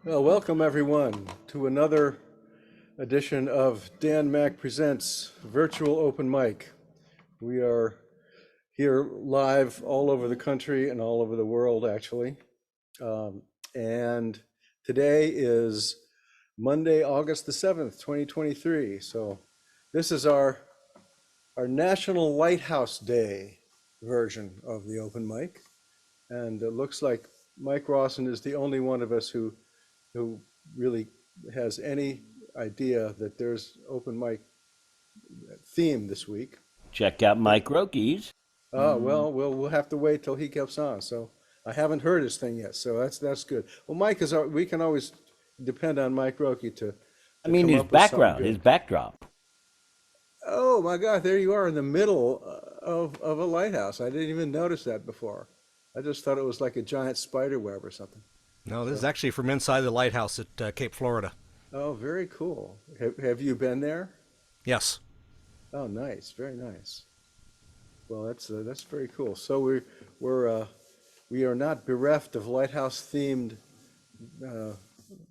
Well, welcome everyone to another edition of Dan Mack Presents Virtual Open Mic. We are here live all over the country and all over the world, actually. Um, and today is Monday, August the 7th, 2023. So this is our National Lighthouse Day version of the open mic. And it looks like Mike Rosson is the only one of us who really has any idea that there's open mic theme this week. Check out Mike Rocke's. Well, we'll have to wait till he gets on. So I haven't heard his thing yet, so that's good. Well, Mike is we can always depend on Mike Rocke to come His up with something background, his good. backdrop. Oh my God, there you are in the middle of a lighthouse. I didn't even notice that before. I just thought it was like a giant spider web or something. No, this is actually from inside the lighthouse at Cape Florida. Oh, very cool. Have you been there? Yes. Oh, nice, very nice. Well, that's very cool. So we are not bereft of lighthouse themed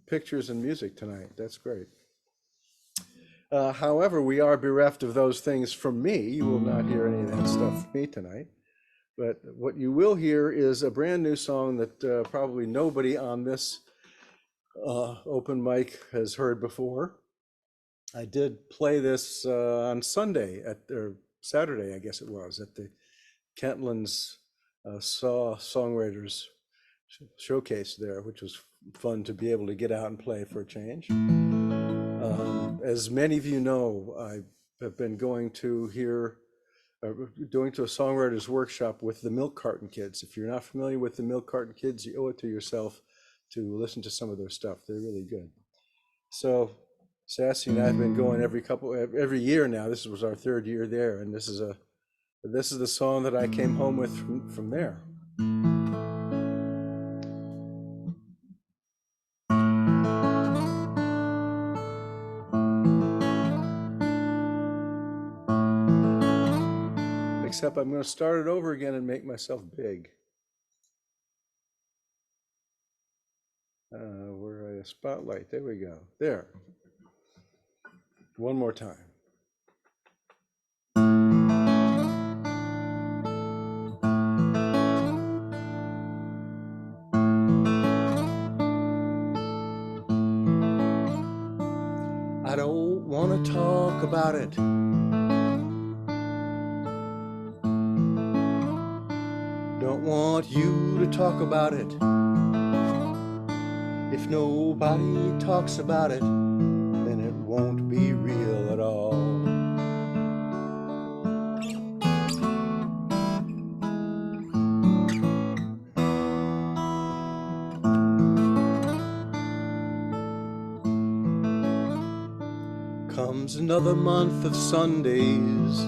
pictures and music tonight. That's great. However, we are bereft of those things from me. You will not hear any of that stuff from me tonight. But what you will hear is a brand new song that probably nobody on this open mic has heard before. I did play this on Sunday or Saturday, I guess it was, at the Kentlands Songwriters Showcase there, which was fun to be able to get out and play for a change. As many of you know, I have been going to a songwriters workshop with the Milk Carton Kids. If you're not familiar with the Milk Carton Kids, you owe it to yourself to listen to some of their stuff. They're really good. So Sassy and I have been going every year now. This was our third year there, and this is the song that I came home with from there. Except I'm going to start it over again and make myself big. Where are a spotlight? There we go. There. One more time. I don't want to talk about it. Don't want you to talk about it. If nobody talks about it, then it won't be real at all. Comes another month of Sundays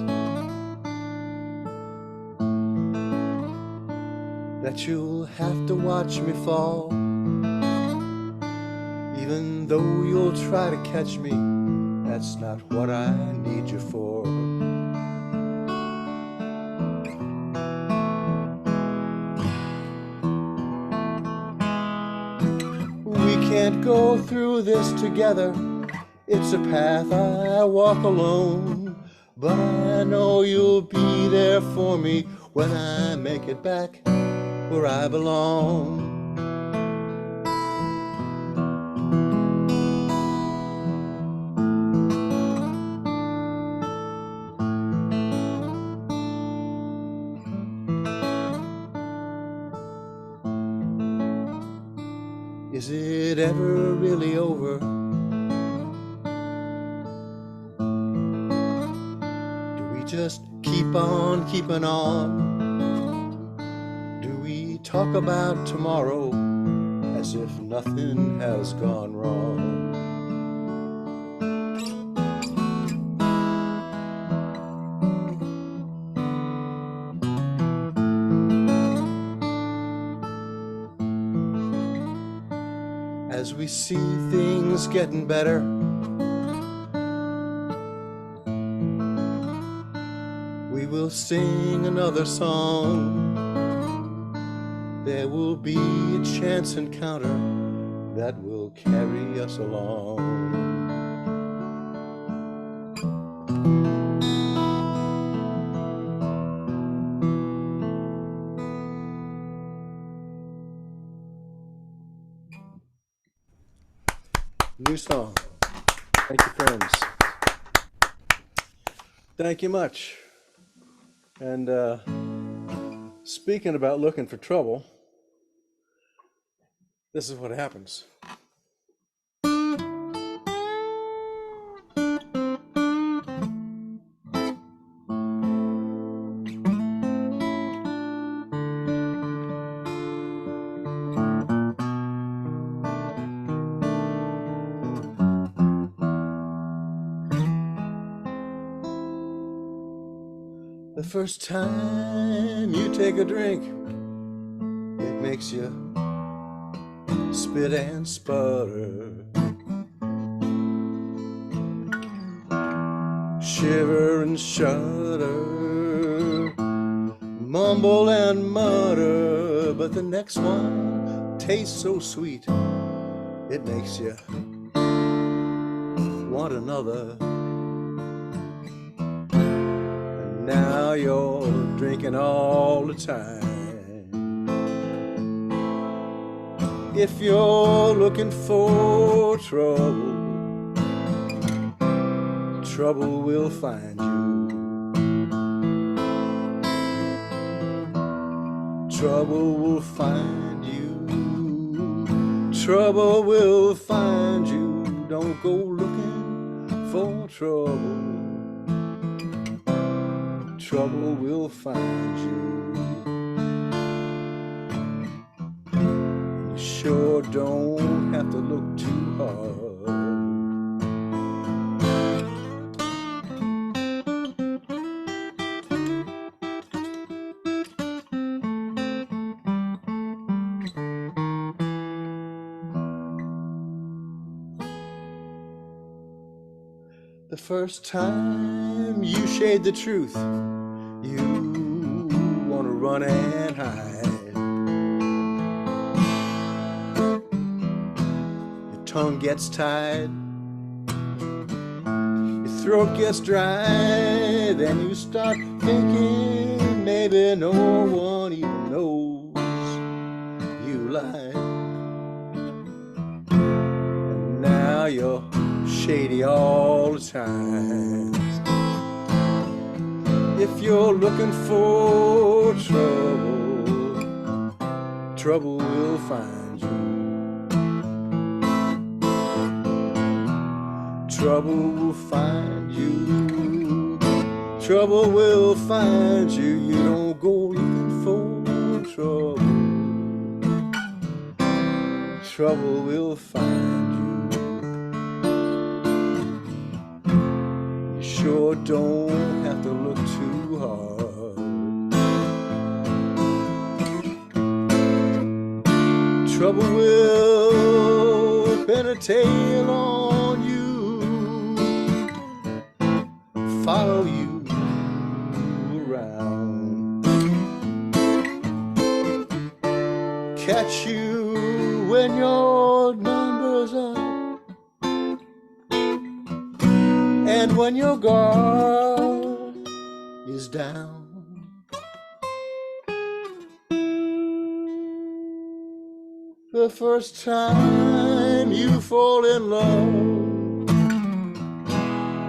that you'll have to watch me fall. Even though you'll try to catch me, that's not what I need you for. We can't go through this together. It's a path I walk alone. But I know you'll be there for me when I make it back where I belong. Is it ever really over? Do we just keep on keeping on? Do we talk about tomorrow as if nothing has gone wrong? As we see things getting better, we will sing another song. There will be a chance encounter that will carry us along. New song. Thank you, friends. Thank you much. And speaking about looking for trouble, this is what happens. The first time you take a drink, it makes you spit and sputter, shiver and shudder, mumble and mutter. But the next one tastes so sweet, it makes you want another. Now you're drinking all the time. If you're looking for trouble, trouble will find you. Trouble will find you. Trouble will find you. Don't go looking for trouble. Trouble will find you. You sure don't have to look too hard. The first time you shade the truth, you want to run and hide. Your tongue gets tied, your throat gets dry. Then you start thinking maybe no one even knows you lied. And now you're shady all the time. If you're looking for trouble, trouble will find you. Trouble will find you. Trouble will find you. You don't go looking for trouble. Trouble will find you. Sure don't have to look too hard. Trouble will pin a tail on you, follow you around, catch you when your number's up. And when your guard is down, the first time you fall in love,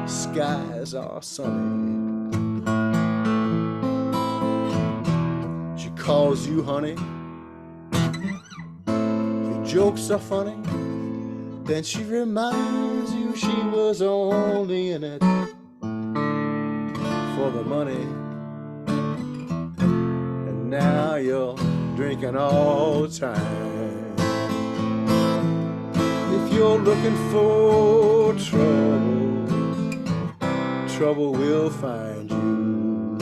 skies are sunny. She calls you honey, your jokes are funny. Then she reminds you she was only in it for the money. And now you're drinking all the time. If you're looking for trouble, trouble will find you.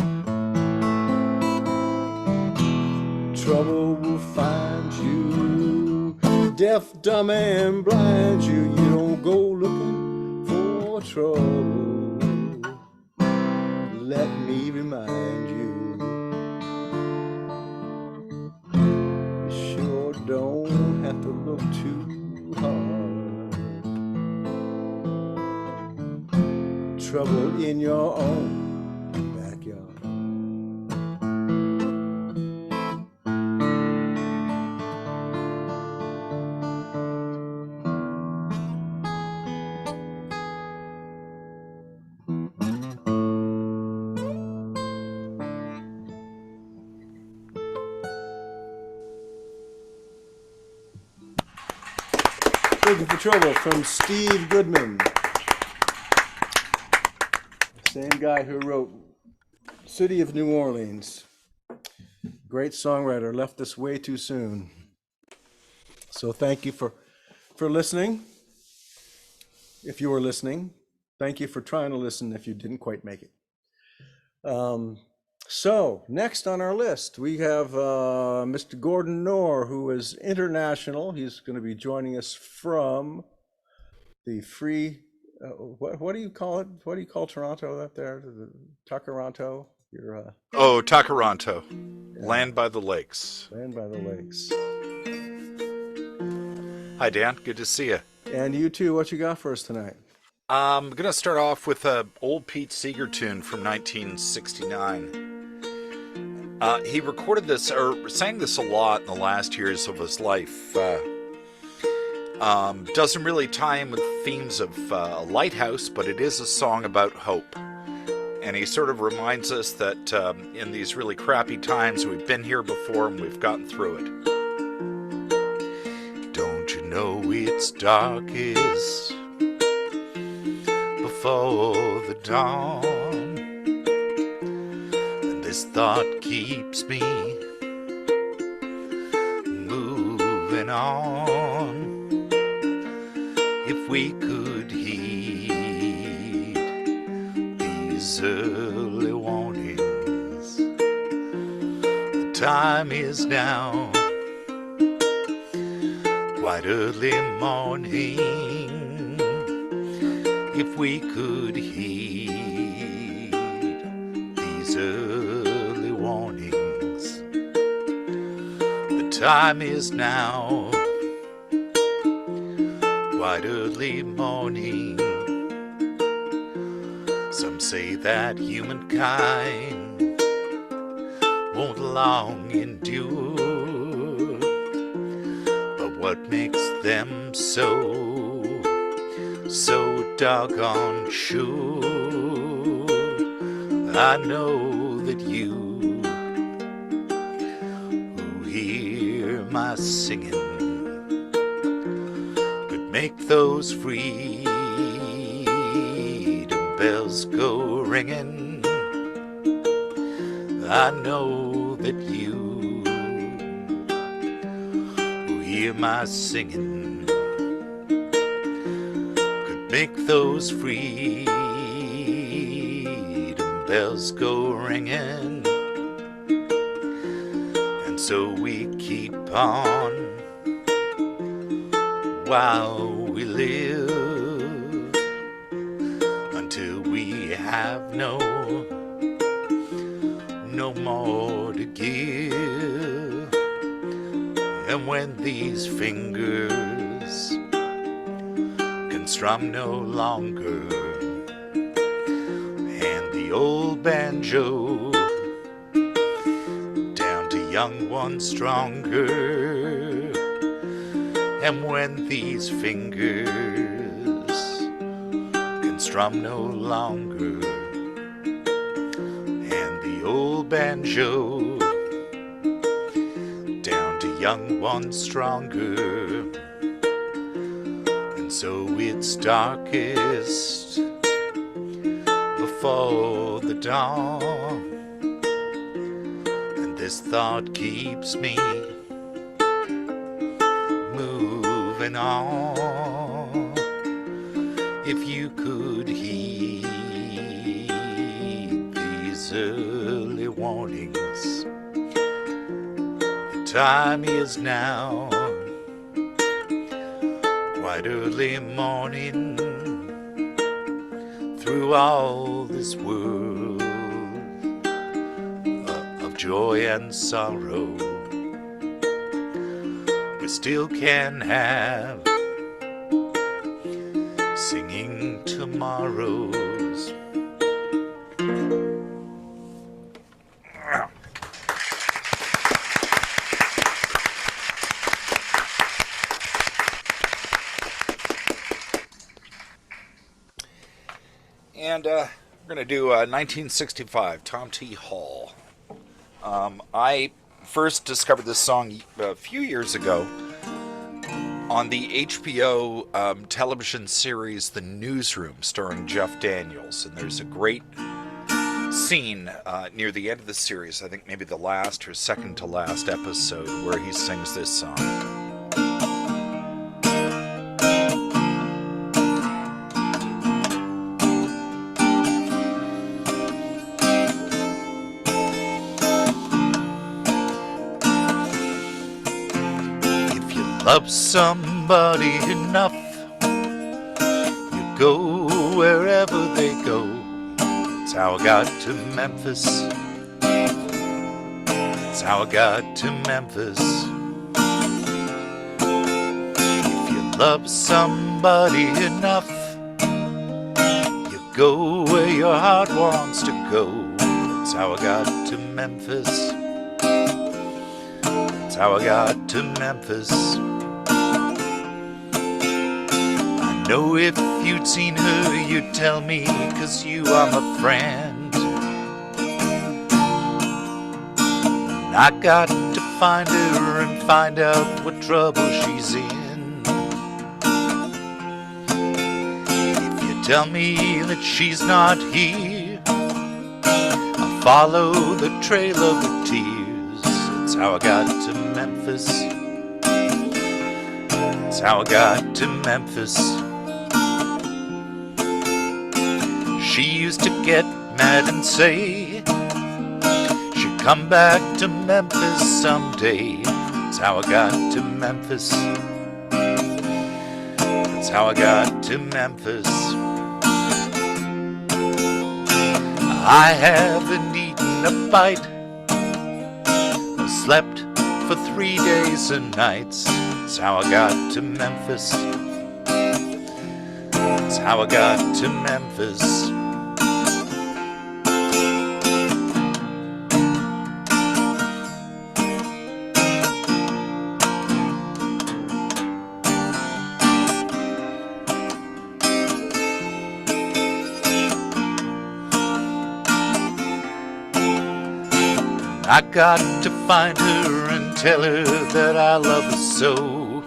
Trouble will find you. Deaf, dumb, and blind you. You don't go looking for trouble. Let me remind you. You sure don't have to look too hard. Trouble in your own backyard. Looking for Trouble from Steve Goodman. The same guy who wrote City of New Orleans. Great songwriter, left us way too soon. So thank you for listening. If you were listening, thank you for trying to listen if you didn't quite make it. So next on our list, we have Mr. Gordon Nore, who is international. He's going to be joining us from the free, what do you call it? What do you call Toronto up there? The Takaranto? Takaranto. Yeah. Land by the Lakes. Land by the Lakes. Hi, Dan. Good to see you. And you too. What you got for us tonight? I'm going to start off with an old Pete Seeger tune from 1969. He recorded this, or sang this a lot in the last years of his life. Doesn't really tie in with themes of a lighthouse, but it is a song about hope. And he sort of reminds us that in these really crappy times, we've been here before and we've gotten through it. Don't you know it's darkest before the dawn? This thought keeps me moving on. If we could heed these early warnings, the time is now, quite early morning. If we could heed these early warnings, the time is now, quite early morning. Some say that humankind won't long endure, but what makes them so doggone sure? I know that you who hear my singing could make those freedom bells go ringing. I know that you who hear my singing could make those freedom bells go ringing. And so we keep on while we live, until we have no more to give. And when these fingers can strum no longer, and the old banjo down to young ones stronger, and when these fingers can strum no longer, and the old banjo down to young ones stronger, and so it's darkest before the dawn, and this thought keeps me moving on. If you could heed these early warnings, the time is now, quite early morning. Through all this world of joy and sorrow, we still can have singing tomorrows. And we're going to do 1965, Tom T. Hall. I first discovered this song a few years ago on the HBO television series The Newsroom, starring Jeff Daniels. And there's a great scene near the end of the series, I think maybe the last or second to last episode, where he sings this song. Love somebody enough, you go wherever they go. That's how I got to Memphis. That's how I got to Memphis. If you love somebody enough, you go where your heart wants to go. That's how I got to Memphis. That's how I got to Memphis. Know if you'd seen her, you'd tell me, 'cause you are my friend. And I got to find her and find out what trouble she's in. If you tell me that she's not here, I'll follow the trail of her tears. That's how I got to Memphis. That's how I got to Memphis. She used to get mad and say she'd come back to Memphis someday. That's how I got to Memphis. That's how I got to Memphis. I haven't eaten a bite or slept for 3 days and nights. That's how I got to Memphis. That's how I got to Memphis. I got to find her and tell her that I love her so.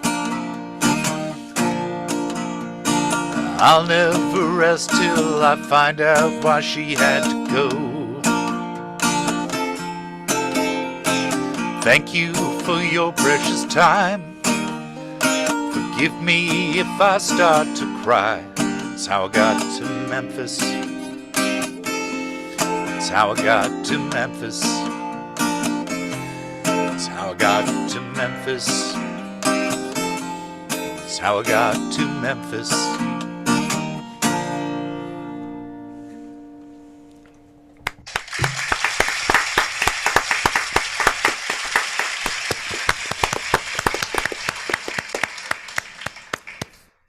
I'll never rest till I find out why she had to go. Thank you for your precious time. Forgive me if I start to cry. That's how I got to Memphis. That's how I got to Memphis. That's how I got to Memphis. That's how I got to Memphis.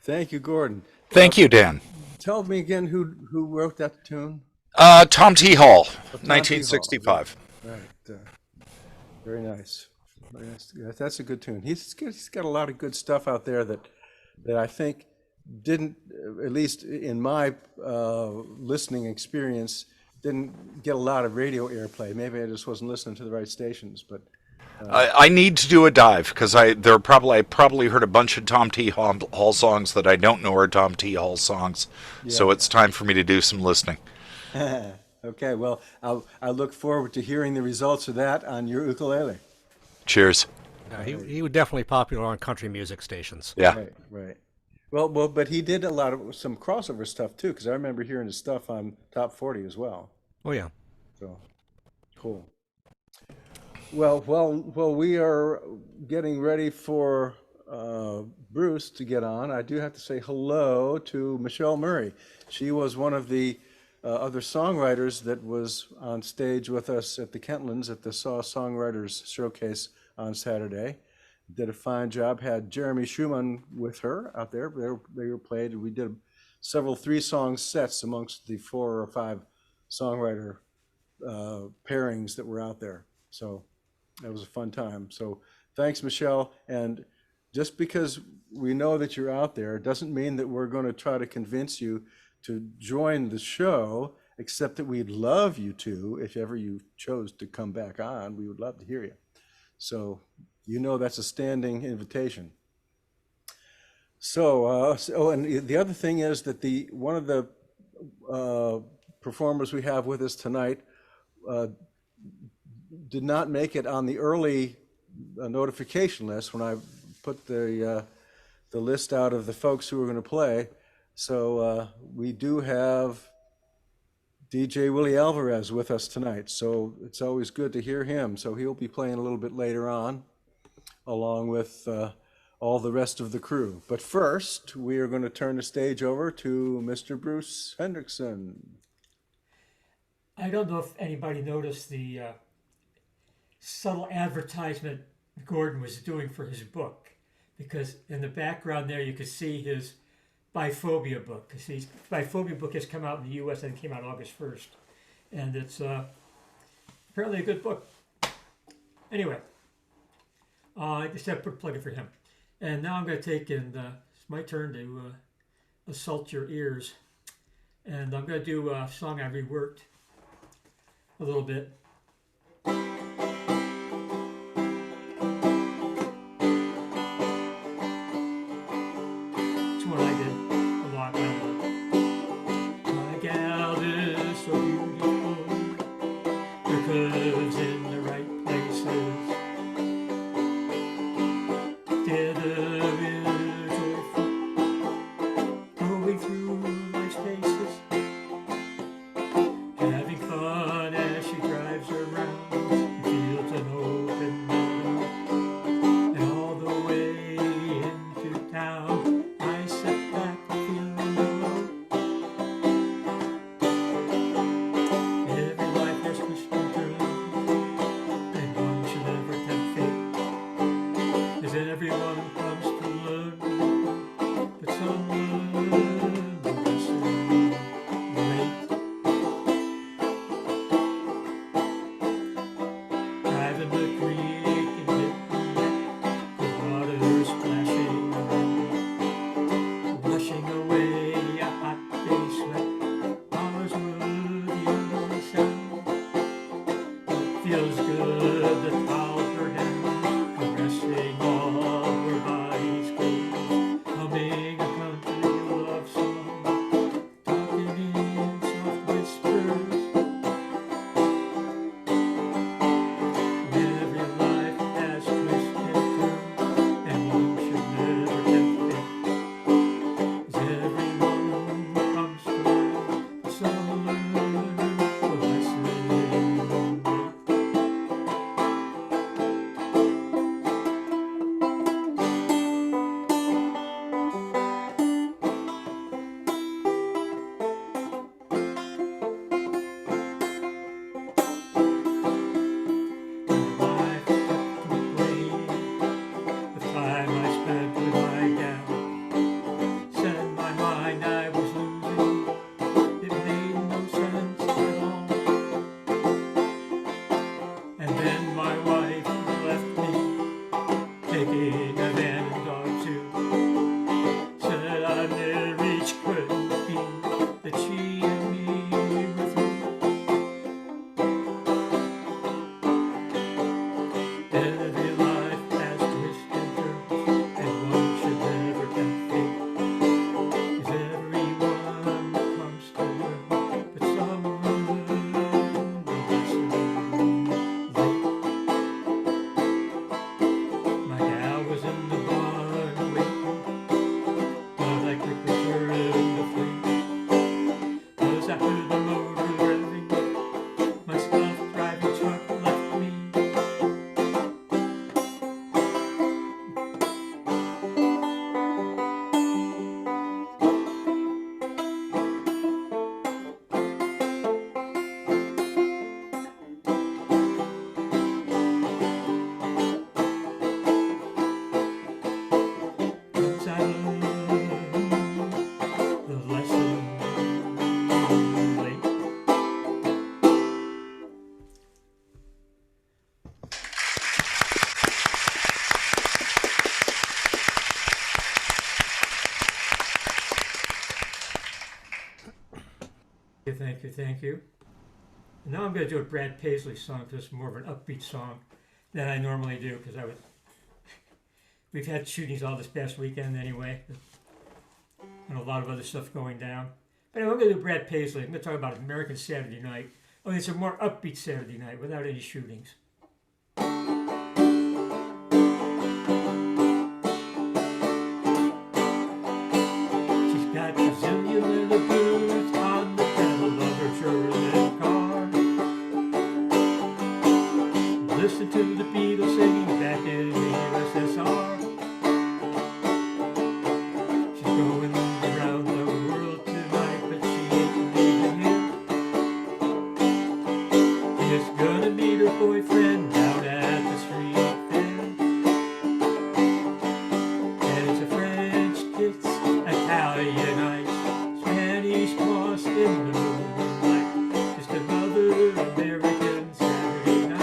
Thank you, Gordon. Thank you, Dan. Tell me again who wrote that tune? Tom T. Hall, Tom T. Hall. 1965. Right. Very nice. Very nice. That's a good tune. He's got a lot of good stuff out there that I think didn't, at least in my listening experience, didn't get a lot of radio airplay. Maybe I just wasn't listening to the right stations, but. I need to do a dive because I probably heard a bunch of Tom T. Hall songs that I don't know are Tom T. Hall songs. Yeah. So it's time for me to do some listening. Okay, well, I look forward to hearing the results of that on your ukulele. Cheers. He was definitely popular on country music stations. Yeah. Right. Well, but he did some crossover stuff too, because I remember hearing his stuff on Top 40 as well. Oh yeah. So cool. Well, we are getting ready for Bruce to get on. I do have to say hello to Michelle Murray. She was one of the other songwriters that was on stage with us at the Kentlands at the Saw Songwriters Showcase on Saturday. Did a fine job. Had Jeremy Schumann with her out there. They were played. We did several 3-song sets amongst the 4 or 5 songwriter pairings that were out there. So that was a fun time. So thanks, Michelle. And just because we know that you're out there doesn't mean that we're going to try to convince you to join the show, except that we'd love you to. If ever you chose to come back on, we would love to hear you. So that's a standing invitation. So, and the other thing is that one of the performers we have with us tonight did not make it on the early notification list when I put the list out of the folks who were going to play. So we do have DJ Willy Alvarez with us tonight. So it's always good to hear him. So he'll be playing a little bit later on, along with all the rest of the crew. But first, we are going to turn the stage over to Mr. Bruce Hendrickson. I don't know if anybody noticed the subtle advertisement Gordon was doing for his book, because in the background there you could see his biphobia book. Because his biphobia book has come out in the U.S. and came out August 1st, and it's apparently a good book. Anyway, I just have to put a plug in for him. And now I'm going to take it's my turn to assault your ears, and I'm going to do a song I reworked a little bit. Feels good, the towels are down, caressing all her body. thank you, thank you. And now I'm going to do a Brad Paisley song, just more of an upbeat song than I normally do, because we've had shootings all this past weekend anyway, and a lot of other stuff going down. But anyway, I'm going to do Brad Paisley. I'm going to talk about American Saturday Night. Oh, it's a more upbeat Saturday night without any shootings. She's got Brazilian leather boots on the pedal of her Chevrolet car. Listen to the Beatles singing back in the USSR. She's going around the world tonight, but she ain't leaving here. She's gonna meet her boyfriend down at the street fair. And it's a French kiss, Italian ice, Spanish moss in the moonlight. Just another American Saturday night.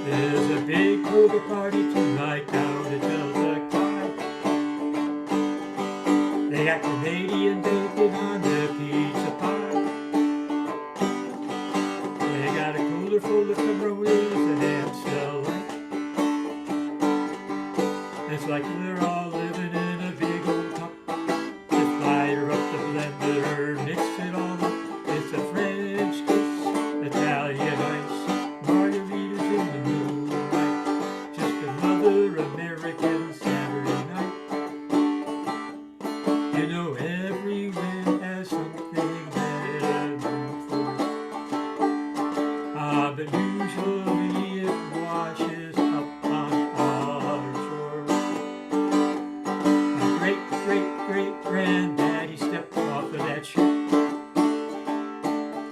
There's a big poker party tonight down at Delta Clyde. They got Canadian bacon on their pizza pie. They got a cooler full of Coronas and Amstel Light. It's like they're all living in a big old cup. Just fire up the blender, mix it all up. It's a French kiss, Italian ice, margaritas in the moonlight. Just another American Saturday night. You know every wind has something they're known for. But usually it washes up on our shores. My great-great-great-granddaddy stepped off of that ship.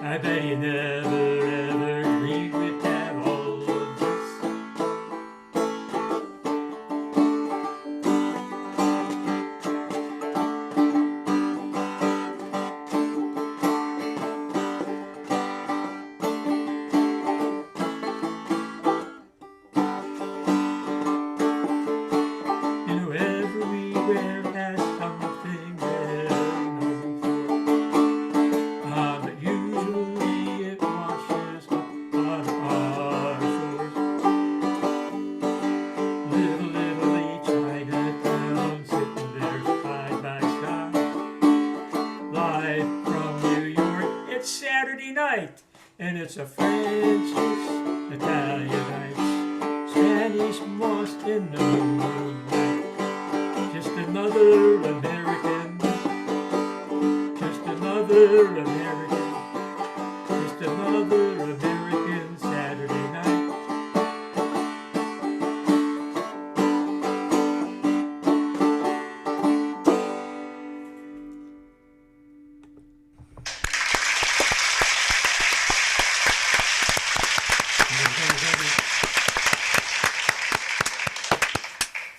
I bet he never ever dreamed we'd have all of this. You know everywhere has something they're known for. But usually it washes up on our shores. Little Italy, Chinatown, sitting there side by side. Live from New York, it's Saturday night, and it's a French kiss, Italian ice, Spanish moss in the moonlight. Just another American, just another American, just another American Saturday night.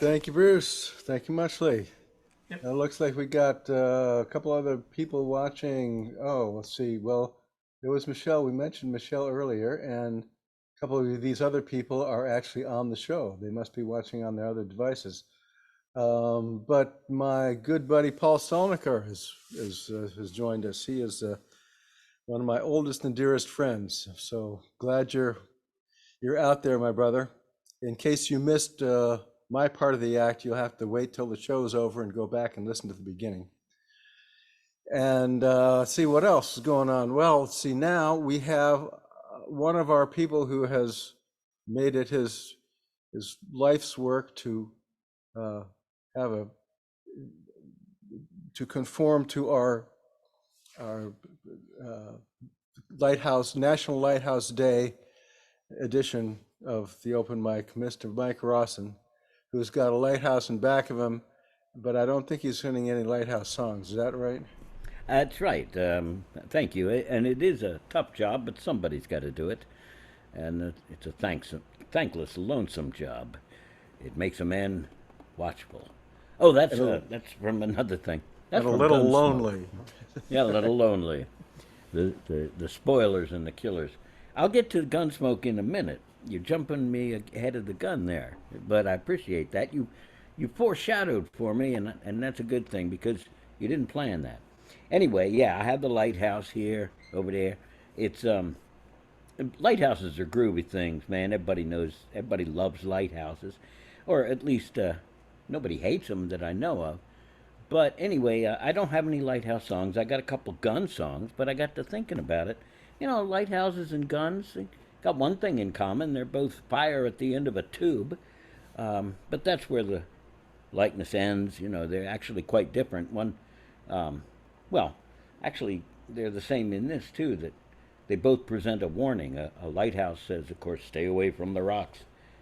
Thank you, Bruce. Thank you much, Lee. Yep. It looks like we got a couple other people watching. Oh, let's see. Well, there was Michelle. We mentioned Michelle earlier, and a couple of these other people are actually on the show. They must be watching on their other devices. But my good buddy Paul Solniker has joined us. He is one of my oldest and dearest friends. So glad you're out there, my brother. In case you missed my part of the act, you'll have to wait till the show's over and go back and listen to the beginning. And see what else is going on. Well, see, now we have one of our people who has made it his life's work to conform to our National Lighthouse Day edition of the open mic, Mr. Mike Rosson, who's got a lighthouse in back of him, but I don't think he's singing any lighthouse songs. Is that right? That's right. Thank you. And it is a tough job, but somebody's got to do it. And it's a thankless, lonesome job. It makes a man watchful. Oh, that's from another thing. That's And a from little Gunsmoke. lonely. Yeah, a little lonely. The spoilers and the killers. I'll get to Gunsmoke in a minute. You're jumping me ahead of the gun there, but I appreciate that. You you foreshadowed for me, and that's a good thing because you didn't plan that. Anyway, yeah, I have the lighthouse here, over there. It's lighthouses are groovy things, man. Everybody knows, everybody loves lighthouses, or at least nobody hates them that I know of. But anyway, I don't have any lighthouse songs. I got a couple gun songs, but I got to thinking about it. You know, lighthouses and guns they got one thing in common. They're both fire at the end of a tube. But that's where the likeness ends. You know, they're actually quite different. Well, actually, they're the same in this, too, that they both present a warning. A lighthouse says, of course, stay away from the rocks.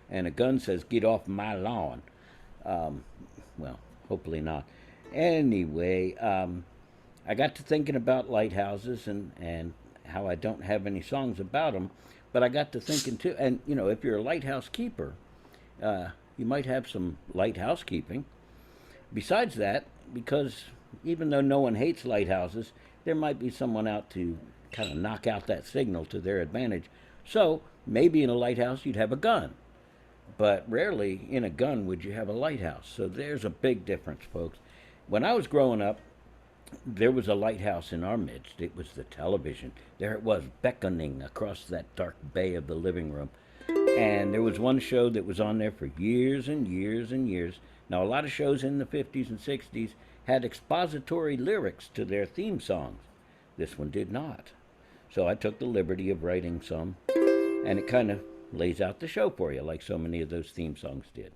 And a gun says, get off my lawn. Well, hopefully not. Anyway, I got to thinking about lighthouses and how I don't have any songs about them. But I got to thinking, too, and, you know, if you're a lighthouse keeper, you might have some lighthouse keeping. Besides that, because even though no one hates lighthouses, there might be someone out to kind of knock out that signal to their advantage. So maybe in a lighthouse you'd have a gun, but rarely in a gun would you have a lighthouse. So there's a big difference, folks. When I was growing up, there was a lighthouse in our midst. It was the television. There it was, beckoning across that dark bay of the living room. And there was one show that was on there for years and years and years. Now, a lot of shows in the 50s and 60s had expository lyrics to their theme songs. This one did not. So I took the liberty of writing some, and it kind of lays out the show for you, like so many of those theme songs did.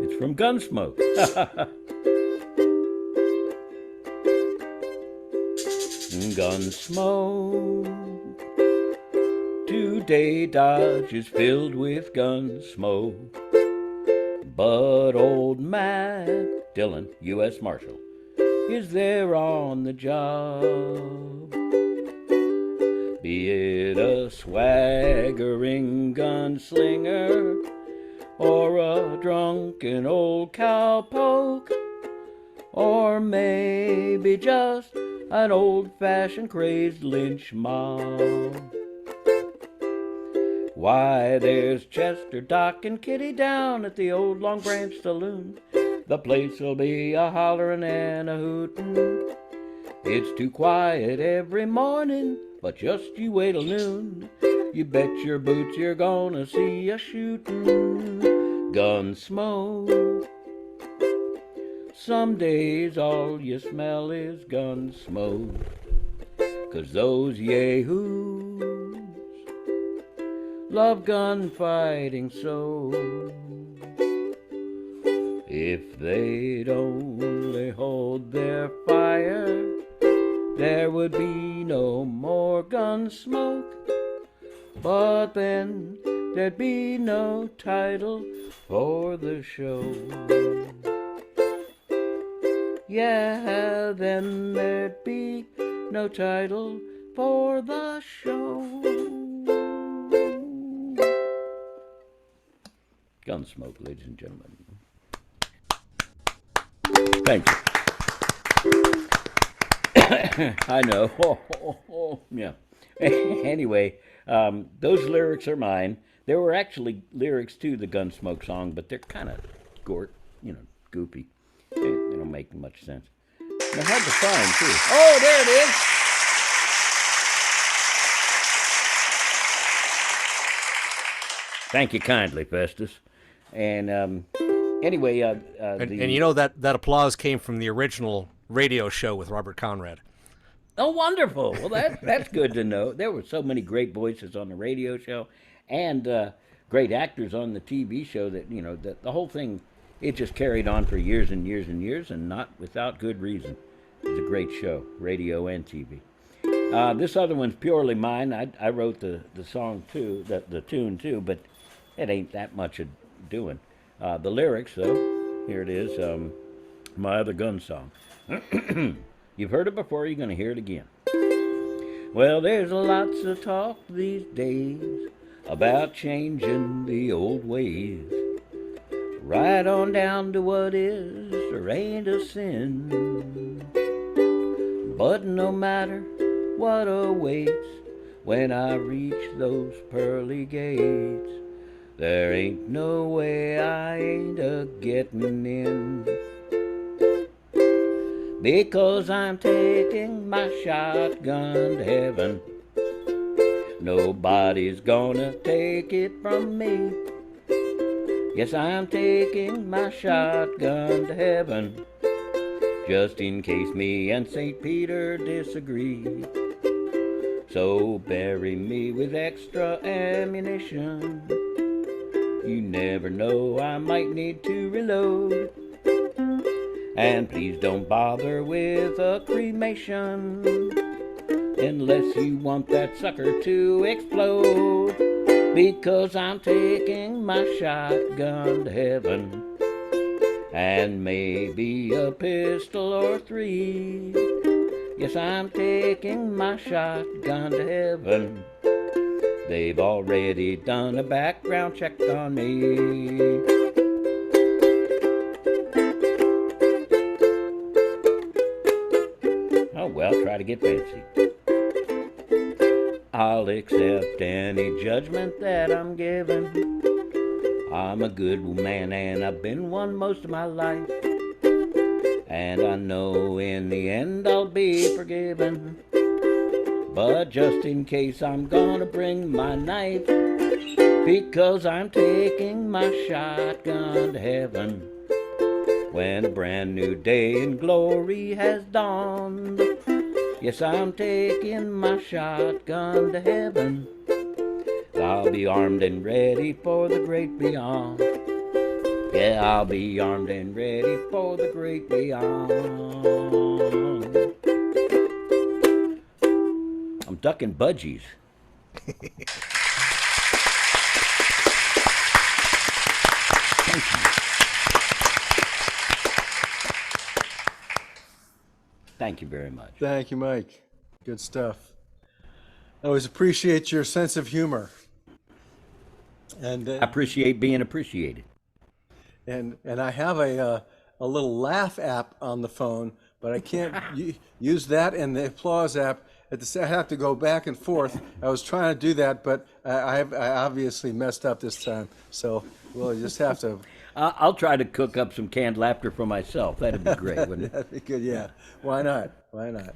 It's from Gunsmoke. Gunsmoke. Today Dodge is filled with gun smoke. But old Mack Dillon, U.S. Marshal, is there on the job. Be it a swaggering gunslinger or a drunken old cowpoke, or maybe just an old-fashioned crazed lynch mob. Why, there's Chester, Doc, and Kitty down at the old Long Branch Saloon. The place'll be a hollerin' and a hootin'. It's too quiet every morning, but just you wait till noon. You bet your boots you're gonna see a shootin'. Gunsmoke. Some days all you smell is gun smoke, 'cause those yahoos love gunfighting so. If they'd only hold their fire, there would be no more gun smoke. But then there'd be no title for the show. Yeah, then there'd be no title for the show. Gunsmoke, ladies and gentlemen. Thank you. I know. Yeah. Anyway, those lyrics are mine. There were actually lyrics to the Gunsmoke song, but they're kind of goofy. They don't make much sense. They're hard to find, too. Oh, there it is! Thank you kindly, Festus. And anyway, And you know that applause came from the original radio show with Robert Conrad. Oh, wonderful! Well, that's good to know. There were so many great voices on the radio show, and great actors on the TV show that the whole thing. It just carried on for years and years and years, and not without good reason. It was a great show, radio and TV. This other one's purely mine. I wrote the song too, the tune too, but it ain't that much of doing. The lyrics, though, here it is, my other gun song. You've heard it before, you're going to hear it again. Well, there's lots of talk these days about changing the old ways. Right on down to what is or ain't a sin. But no matter what awaits when I reach those pearly gates, There ain't no way I ain't a-getting in, because I'm taking my shotgun to heaven. Nobody's gonna take it from me. Yes, I'm taking my shotgun to heaven, just in case me and St. Peter disagree. So bury me with extra ammunition. You never know, I might need to reload. And please don't bother with a cremation, unless you want that sucker to explode, because I'm taking my shotgun to heaven, and maybe a pistol or 3. Yes, I'm taking my shotgun to heaven. They've already done a background check on me. Oh well, try to get fancy. I'll accept any judgment that I'm given. I'm a good man and I've been one most of my life, and I know in the end I'll be forgiven. But just in case, I'm gonna bring my knife, because I'm taking my shotgun to heaven, when a brand new day in glory has dawned. Yes, I'm taking my shotgun to heaven. I'll be armed and ready for the great beyond. Yeah, I'll be armed and ready for the great beyond. I'm ducking budgies. Thank you. Thank you very much. Thank you, Mike. Good stuff. I always appreciate your sense of humor. And I appreciate being appreciated. and I have a little laugh app on the phone, but I can't use that and the applause app. I have to go back and forth. I was trying to do that, but I obviously messed up this time. So we'll just have to. I'll try to cook up some canned laughter for myself. That'd be great, wouldn't it? That'd be good. Yeah. Why not? Why not?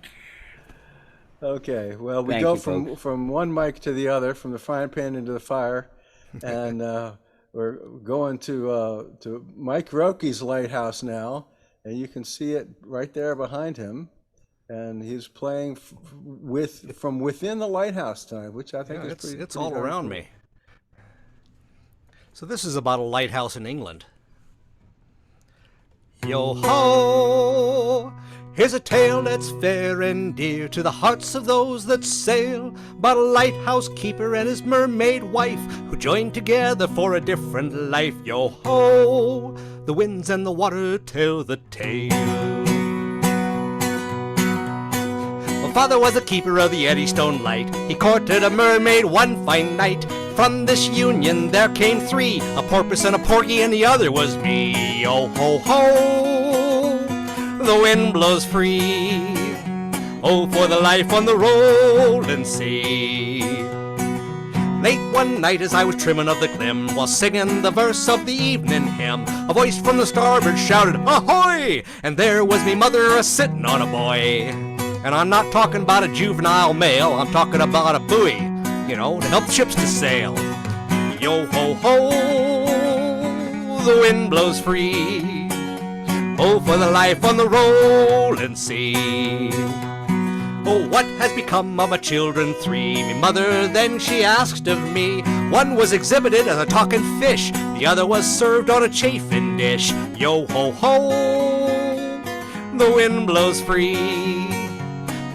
Okay. Well, we Thank go you, folks. from one mic to the other, from the frying pan into the fire, and we're going to Mike Rocke's lighthouse now, and you can see it right there behind him. And he's playing from within the lighthouse tonight, which I think is pretty. It's pretty all darn around cool. me. So this is about a lighthouse in England. Yo ho! Here's a tale that's fair and dear to the hearts of those that sail, about a lighthouse keeper and his mermaid wife who joined together for a different life. Yo ho! The winds and the water tell the tale. Father was the keeper of the Eddystone Light. He courted a mermaid one fine night. From this union there came 3, a porpoise and a porgy, and the other was me. Yo ho ho, the wind blows free. Oh, for the life on the rolling sea. Late one night as I was trimming of the glim, while singing the verse of the evening hymn, a voice from the starboard shouted, "Ahoy!" And there was me mother a-sitting on a buoy. And I'm not talking about a juvenile male, I'm talking about a buoy, you know, to help ships to sail. Yo ho ho, the wind blows free. Oh, for the life on the rolling sea. Oh, what has become of my children 3? Me mother then she asked of me. One was exhibited as a talking fish, the other was served on a chafing dish. Yo ho ho, the wind blows free.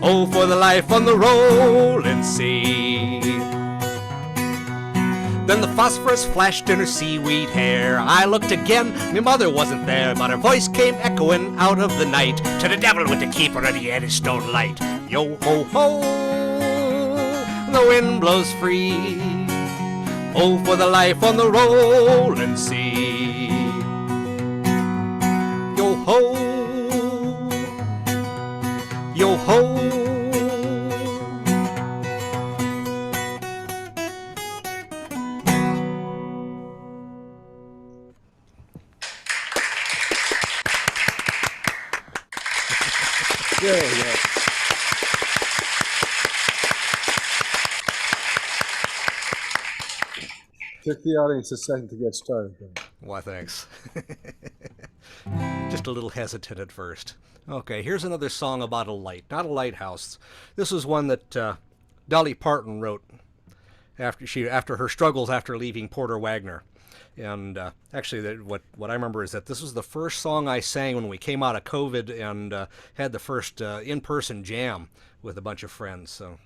Oh, for the life on the rolling sea. Then the phosphorus flashed in her seaweed hair. I looked again, my mother wasn't there, but her voice came echoing out of the night. To the devil with the keeper of the Eddystone Light. Yo ho ho, the wind blows free. Oh, for the life on the rolling sea. Yo ho, yo ho. There we go. Took the audience a second to get started. Why, thanks. Just a little hesitant at first. Okay, here's another song about a light, not a lighthouse. This was one that Dolly Parton wrote after her struggles after leaving Porter Wagoner. And actually, what I remember is that this was the first song I sang when we came out of COVID and had the first in-person jam with a bunch of friends. So.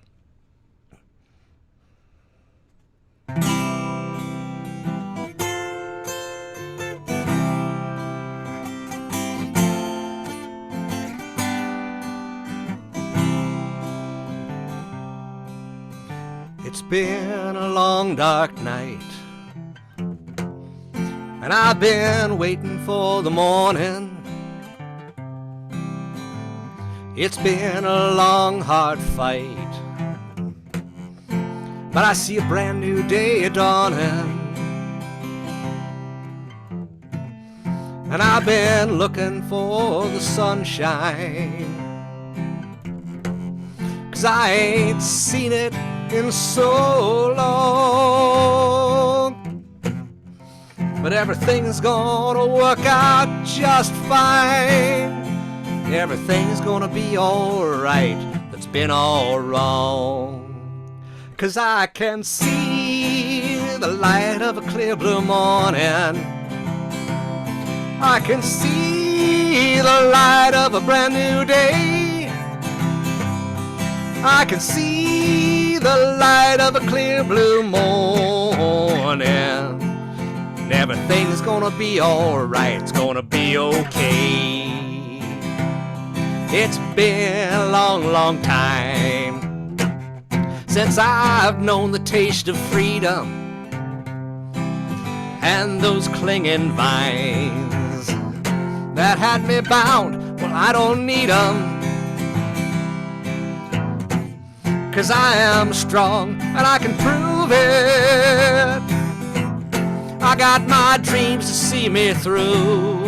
It's been a long dark night, and I've been waiting for the morning. It's been a long, hard fight, but I see a brand new day dawning. And I've been looking for the sunshine, 'cause I ain't seen it in so long. But everything's gonna work out just fine. Everything's gonna be alright that's been all wrong. 'Cause I can see the light of a clear blue morning. I can see the light of a brand new day. I can see the light of a clear blue morning. And everything's gonna be alright, it's gonna be okay. It's been a long, long time since I've known the taste of freedom and those clinging vines that had me bound. Well, I don't need them, 'cause I am strong and I can prove it. I got my dreams to see me through.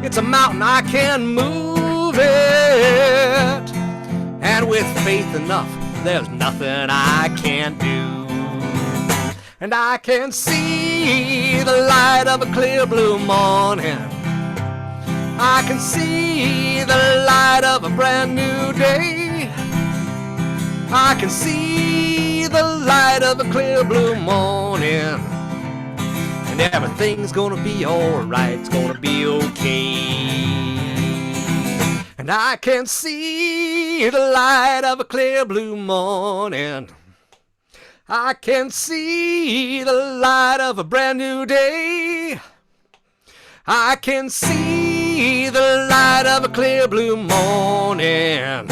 It's a mountain, I can move it. And with faith enough, there's nothing I can't do. And I can see the light of a clear blue morning. I can see the light of a brand new day. I can see the light of a clear blue morning. And everything's gonna be alright, it's gonna be okay. And I can see the light of a clear blue morning. I can see the light of a brand new day. I can see the light of a clear blue morning.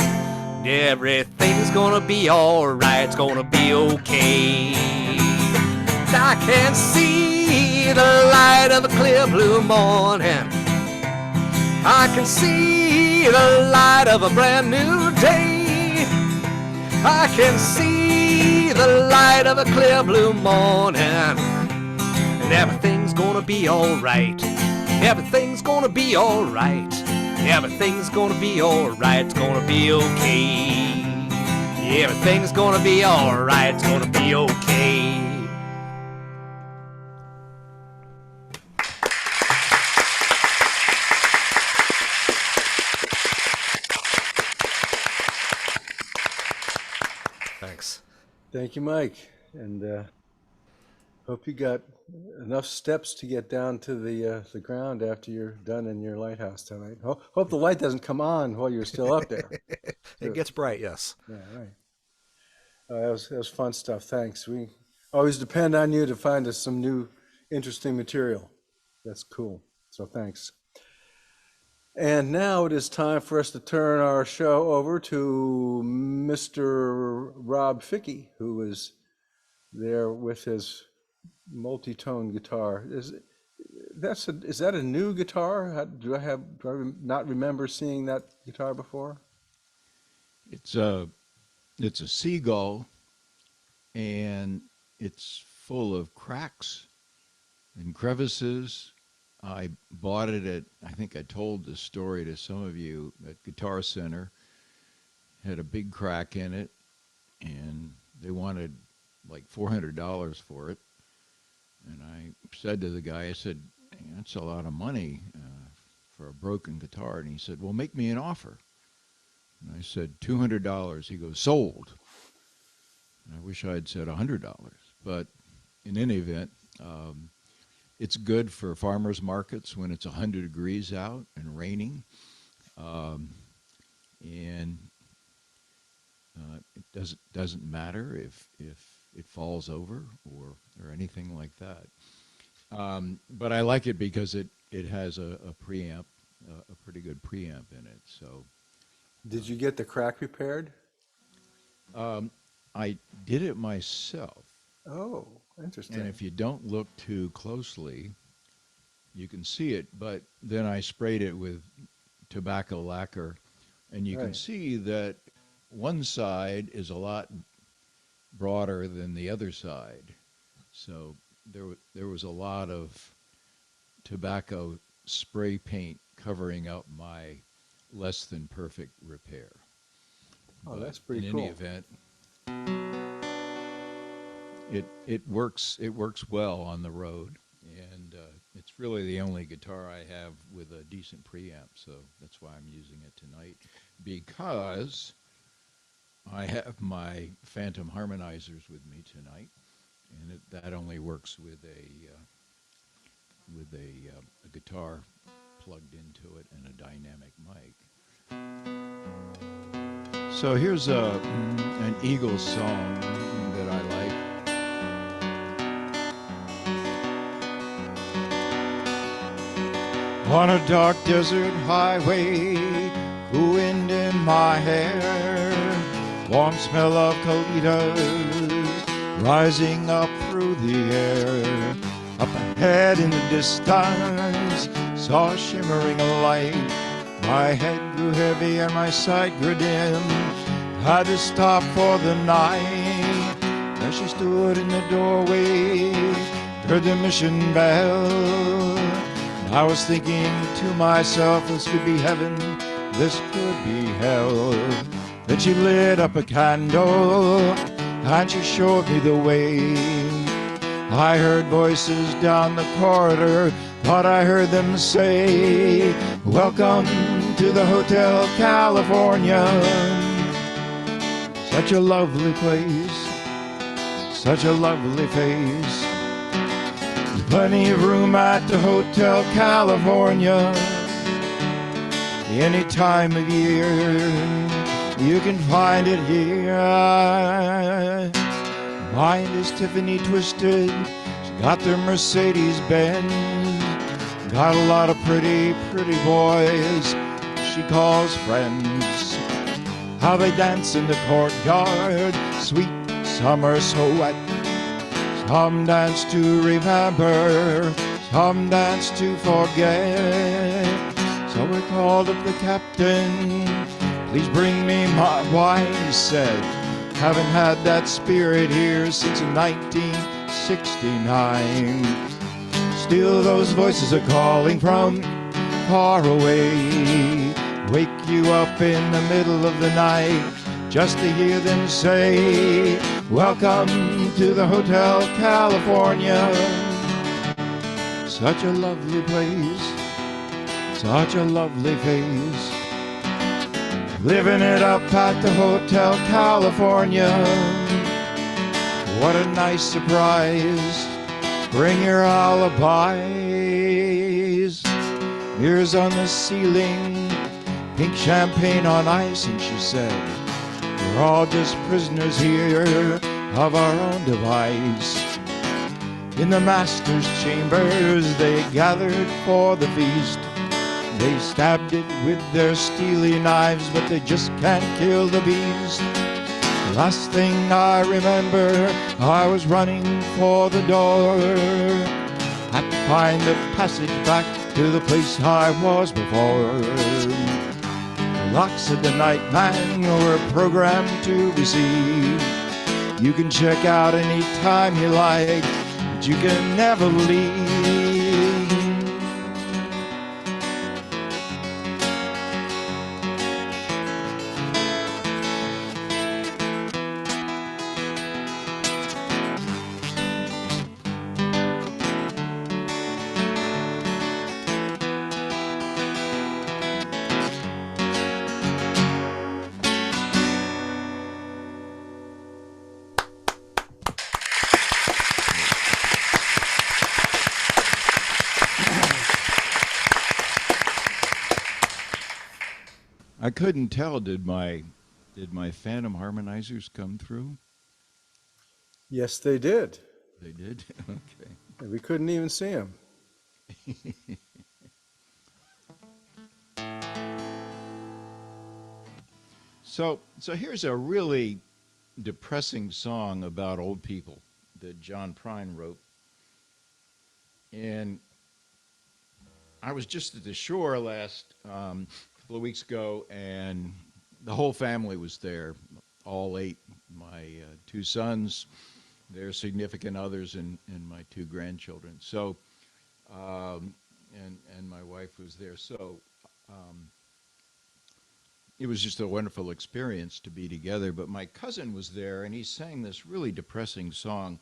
Everything's gonna be alright, it's gonna be okay. I can see the light of a clear blue morning. I can see the light of a brand new day. I can see the light of a clear blue morning. And everything's gonna be alright. Everything's gonna be alright. Everything's gonna be alright. It's gonna be okay. Everything's gonna be alright. It's gonna be okay. Thanks. Thank you, Mike. And hope you got enough steps to get down to the ground after you're done in your lighthouse tonight. Hope the light doesn't come on while you're still up there. It gets bright, yes. Yeah, right. That was fun stuff. Thanks. We always depend on you to find us some new interesting material. That's cool. So thanks. And now it is time for us to turn our show over to Mr. Rob Ficke, who is there with his multi-tone guitar. Is that a new guitar? Do I not remember seeing that guitar before? It's a Seagull, and it's full of cracks and crevices I bought it at, I think I told this story to some of you, at Guitar Center. Had a big crack in it, and they wanted like $400 for it. And I said to the guy, I said, "Hey, that's a lot of money for a broken guitar." And he said, "Well, make me an offer." And I said, $200. He goes, "Sold." And I wish I had said $100. But in any event, it's good for farmers markets when it's 100 degrees out and raining. And it doesn't matter if it falls over or anything like that. But I like it because it has a preamp, a pretty good preamp in it. So Did you get the crack repaired? I did it myself. Oh, interesting. And if you don't look too closely, you can see it. But then I sprayed it with tobacco lacquer, and you can Right. see that one side is a lot broader than the other side. So there was a lot of tobacco spray paint covering up my less than perfect repair. Oh, But that's pretty in cool. any event, it works well on the road, and it's really the only guitar I have with a decent preamp, so that's why I'm using it tonight, because I have my Phantom harmonizers with me tonight, and that only works with a guitar plugged into it and a dynamic mic. So here's an Eagles song that I like. On a dark desert highway, cool wind in my hair, warm smell of colitas rising up through the air. Up ahead in the distance, saw a shimmering light. My head grew heavy and my sight grew dim. Had to stop for the night. As she stood in the doorway, heard the mission bell. I was thinking to myself, this could be heaven, this could be hell. Then she lit up a candle and she showed me the way. I heard voices down the corridor, thought I heard them say, "Welcome to the Hotel California." Such a lovely place, such a lovely face. Plenty of room at the Hotel California. Any time of year, you can find it here. Mind is Tiffany twisted, she got their Mercedes Benz. Got a lot of pretty, pretty boys she calls friends. How they dance in the courtyard, sweet summer so wet. Some dance to remember, some dance to forget. So we called up the captain, "Please bring me my wine," he said. "Haven't had that spirit here since 1969. Still those voices are calling from far away. Wake you up in the middle of the night just to hear them say, "Welcome to the Hotel California." Such a lovely place, such a lovely face. Living it up at the Hotel California. What a nice surprise. Bring your alibis. Mirrors on the ceiling, pink champagne on ice, and she said, "We're all just prisoners here of our own device." In the master's chambers they gathered for the feast. They stabbed it with their steely knives, but they just can't kill the beast. The last thing I remember, I was running for the door. Had to find the passage back to the place I was before. Rocke said the night man were programmed to receive. You can check out any time you like, but you can never leave. I couldn't tell. Did my Phantom harmonizers come through? Yes, they did. They did. Okay. And we couldn't even see them. So here's a really depressing song about old people that John Prine wrote. And I was just at the shore last couple of weeks ago, and the whole family was there, all 8, my 2 sons, their significant others, and my 2 grandchildren. So, and my wife was there. So it was just a wonderful experience to be together. But my cousin was there, and he sang this really depressing song.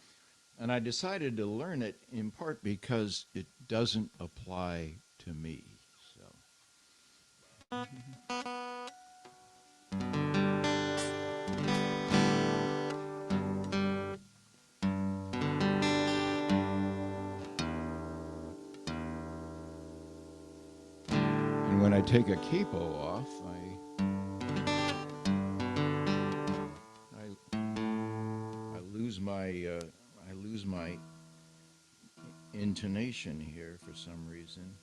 And I decided to learn it in part because it doesn't apply to me. So. And when I take a capo off, I lose my intonation here for some reason.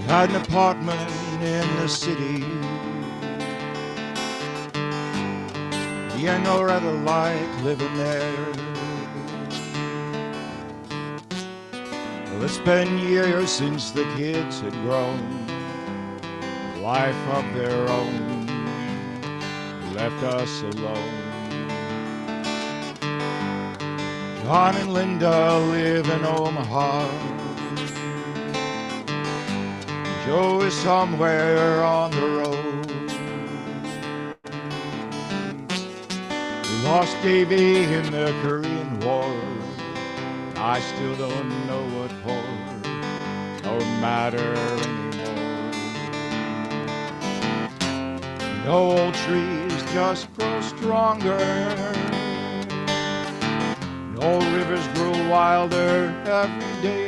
Had an apartment in the city. Yeah, no rather like living there. Well, it's been years since the kids had grown, life of their own, left us alone. John and Linda live in Omaha. Joe is somewhere on the road. We lost Davy in the Korean War. I still don't know what for. Don't matter anymore. No old trees just grow stronger. No rivers grow wilder every day.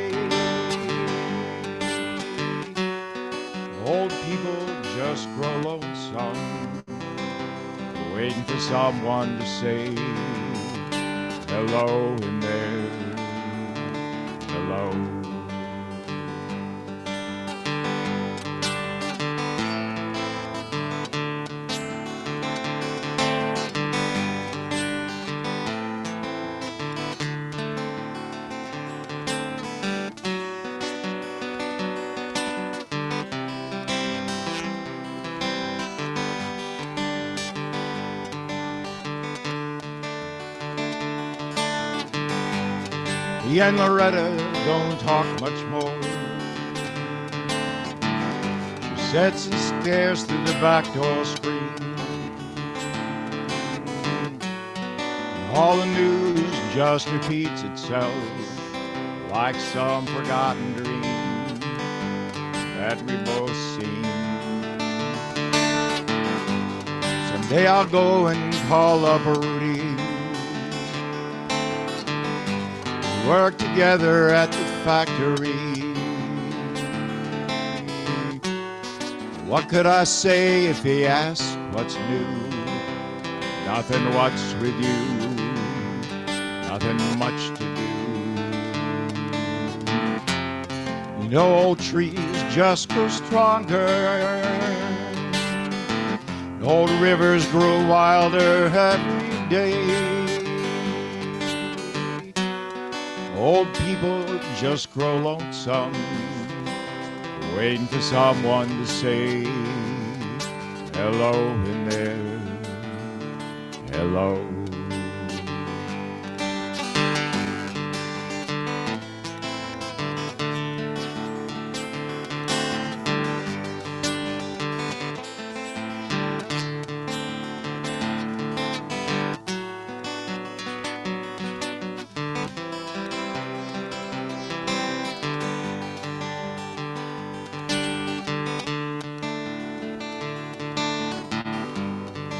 Old people just grow lonesome, waiting for someone to say hello in there, hello. He and Loretta don't talk much more. She sits and stares through the back door screen. All the news just repeats itself like some forgotten dream that we both seen. Someday I'll go and call up Rudy. Work together at the factory. What could I say if he asked what's new? Nothing, what's with you? Nothing much to do. You know, old trees just grow stronger. Old rivers grow wilder every day. Old people just grow lonesome, waiting for someone to say hello in there, hello.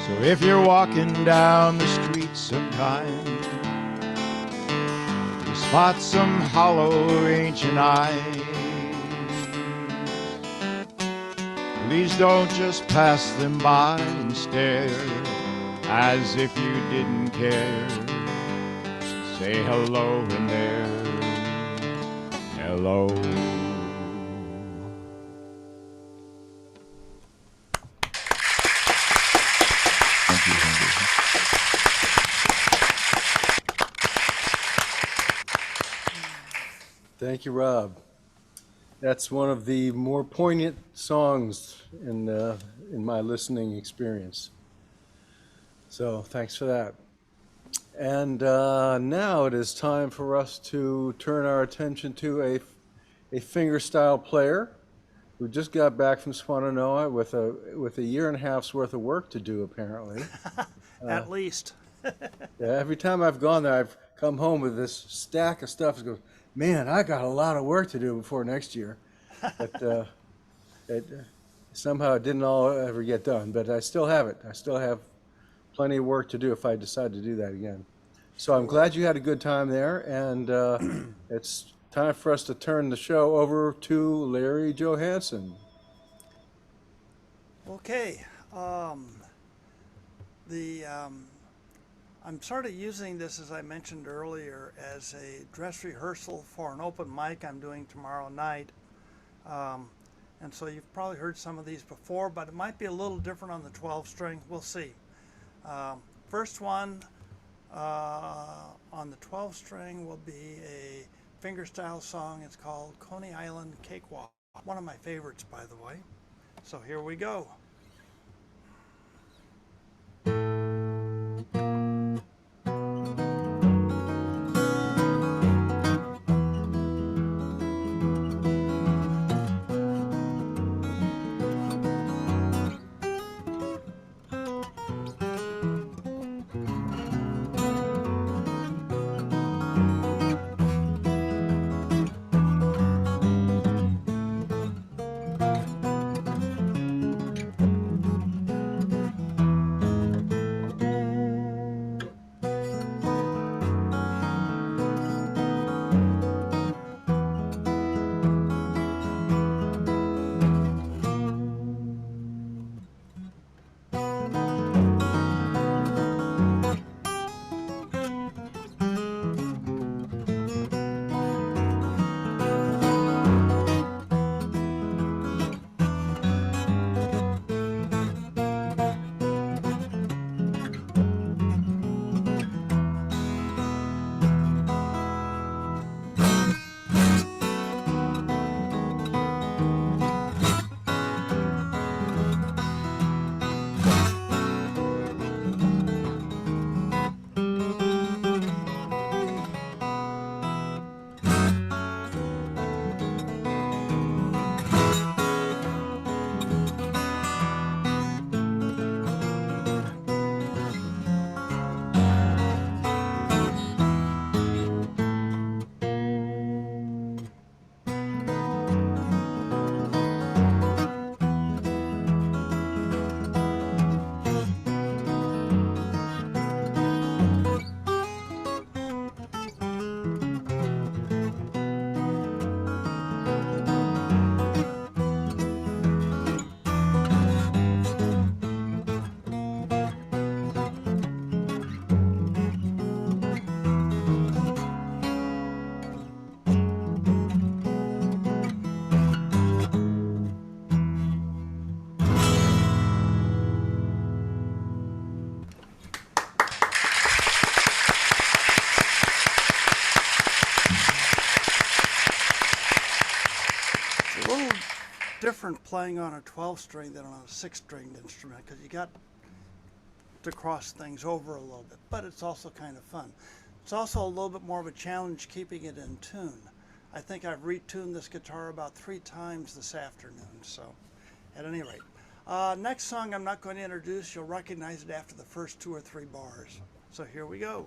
So if you're walking down the street sometime, you spot some hollow ancient eyes, please don't just pass them by and stare as if you didn't care. Say hello in there, hello. Thank you, Rob. That's one of the more poignant songs in my listening experience. So thanks for that. And now it is time for us to turn our attention to a fingerstyle player who just got back from Swannanoa with a year and a half's worth of work to do, apparently. At least. Yeah, every time I've gone there, I've come home with this stack of stuff. It goes, man, I got a lot of work to do before next year. But somehow it didn't all ever get done. But I still have it. I still have plenty of work to do if I decide to do that again. So I'm glad you had a good time there. And it's time for us to turn the show over to Larry Johansen. Okay. I'm sort of using this, as I mentioned earlier, as a dress rehearsal for an open mic I'm doing tomorrow night. And so you've probably heard some of these before, but it might be a little different on the 12-string. We'll see. First one on the 12-string will be a fingerstyle song. It's called Coney Island Cakewalk. One of my favorites, by the way. So here we go. different playing on a 12 string than on a 6-stringed instrument because you got to cross things over a little bit, but it's also kind of fun. It's also a little bit more of a challenge keeping it in tune. I think I've retuned this guitar about 3 times this afternoon, so at any rate. Next song I'm not going to introduce, you'll recognize it after the first 2 or 3 bars. So here we go.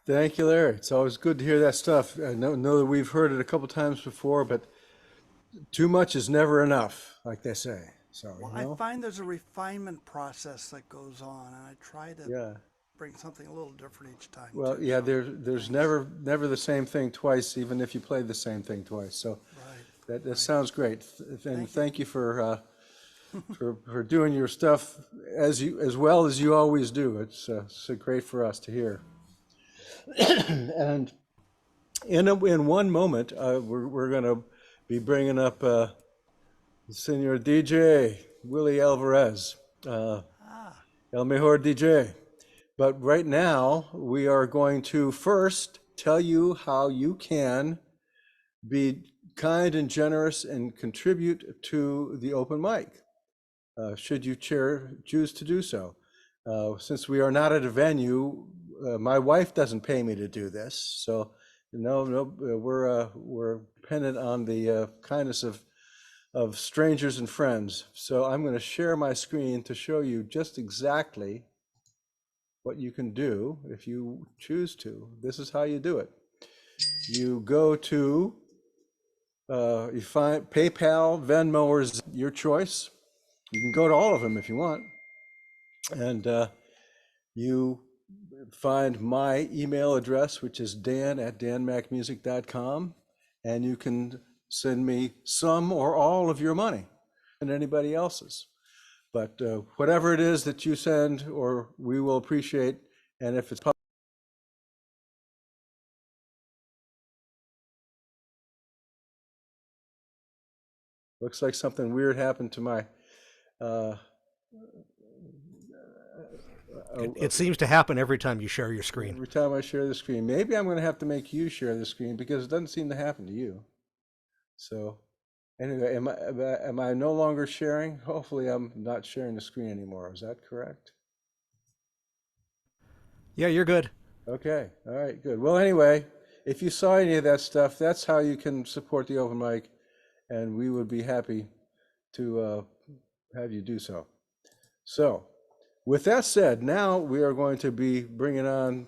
Thank you, Larry. It's always good to hear that stuff. I know that we've heard it a couple times before, but too much is never enough, like they say. So, Well, you know? I find there's a refinement process that goes on, and I try to Yeah. bring something a little different each time. Well, too, yeah, so, there's never the same thing twice, even if you play the same thing twice. So right. that sounds great. And thank you for for doing your stuff as well as you always do. It's so great for us to hear. And in one moment, we're going to be bringing up Senor DJ Willy Alvarez, El Mejor DJ. But right now, we are going to first tell you how you can be kind and generous and contribute to the open mic, should you choose to do so. Since we are not at a venue, my wife doesn't pay me to do this, so we're dependent on the kindness of strangers and friends. So I'm going to share my screen to show you just exactly what you can do if you choose to. This is how you do it. You go to You find PayPal, Venmo, or your choice. You can go to all of them if you want. And you find my email address, which is dan@danmackmusic.com, and you can send me some or all of your money and anybody else's. But whatever it is that you send, or we will appreciate, and if it's public. Looks like something weird happened to my It seems to happen every time you share your screen. every time I share the screen. Maybe I'm going to have to make you share the screen because it doesn't seem to happen to you. So anyway, am I no longer sharing? Hopefully I'm not sharing the screen anymore. Is that correct? Yeah, you're good. Okay. All right, good. Well, anyway, if you saw any of that stuff, that's how you can support the open mic, and we would be happy to have you do so. So with that said, now we are going to be bringing on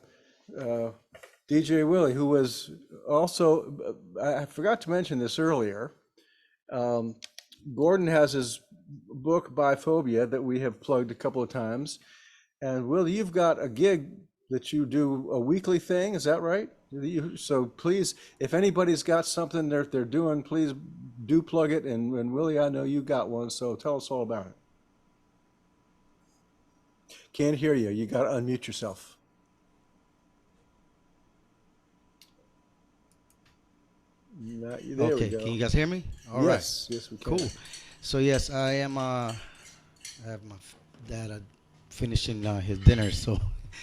DJ Willy, who was also, I forgot to mention this earlier. Gordon has his book Biphobia that we have plugged a couple of times. And Willy, you've got a gig that you do, a weekly thing, is that right? So please, if anybody's got something they're doing, please do plug it. And Willy, I know you got one, so tell us all about it. Can't hear you. You got to unmute yourself. There Okay, we go. can you guys hear me? All right. Yes, yes, we can. Cool. So yes, I am. I have my dad finishing his dinner, so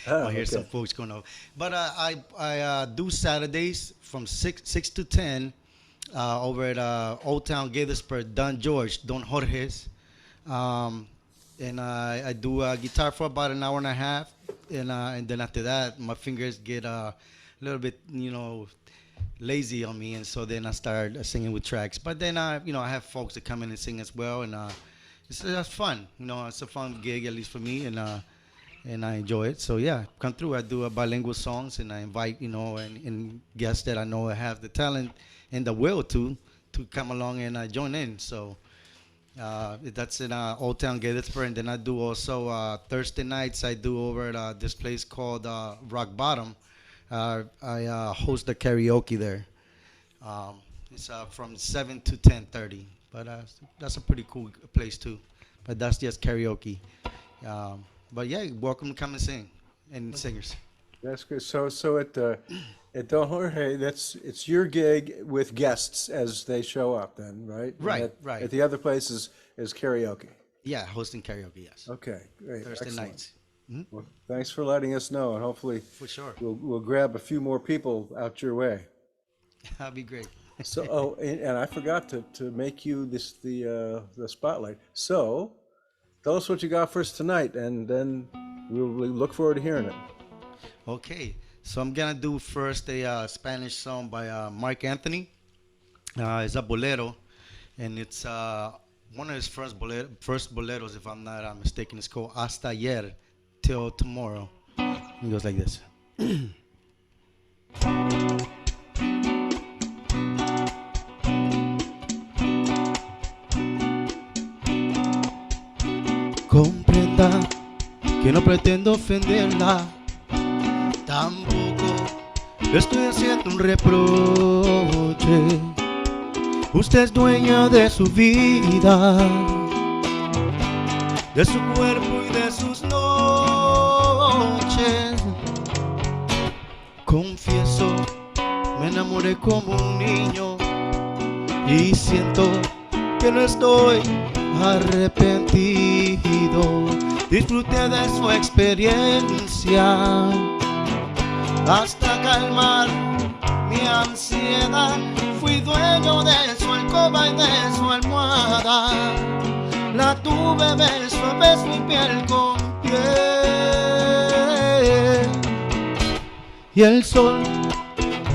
I hear some folks going over. But I do Saturdays from 6 to 10 over at Old Town Gaithersburg, Don Jorge's. And I do guitar for about an hour and a half, and then after that, my fingers get a little bit, lazy on me, and so then I start singing with tracks. But then I have folks that come in and sing as well, and it's fun. It's a fun gig, at least for me, and I enjoy it. So yeah, come through. I do bilingual songs, and I invite and guests that I know have the talent and the will to come along and join in. So. That's in Old Town Gaithersburg, and then I do also Thursday nights. I do over at this place called Rock Bottom. I host the karaoke there. It's from 7 to 10:30, but that's a pretty cool place too. But that's just karaoke. But yeah, welcome to come and sing, and singers. That's good. So at Don Jorge, it's your gig with guests as they show up, then, right? Right, right. At the other places is karaoke. Yeah, hosting karaoke. Yes. Okay, great. Thursday Excellent. nights. Well, thanks for letting us know, and hopefully For sure. we'll grab a few more people out your way. That'd be great. So, and I forgot to make you the spotlight. So, tell us what you got for us tonight, and then we'll look forward to hearing it. Okay, so I'm gonna do first a Spanish song by Mark Anthony. It's a bolero, and it's one of his first boleros, if I'm not mistaken. It's called Hasta Ayer, Till Tomorrow. It goes like this. Comprenda que no pretendo ofenderla, tampoco le estoy haciendo un reproche. Usted es dueña de su vida, de su cuerpo y de sus noches. Confieso, me enamoré como un niño y siento que no estoy arrepentido. Disfruté de su experiencia hasta calmar mi ansiedad. Fui dueño de su alcoba y de su almohada. La tuve beso a beso y piel con piel. Y el sol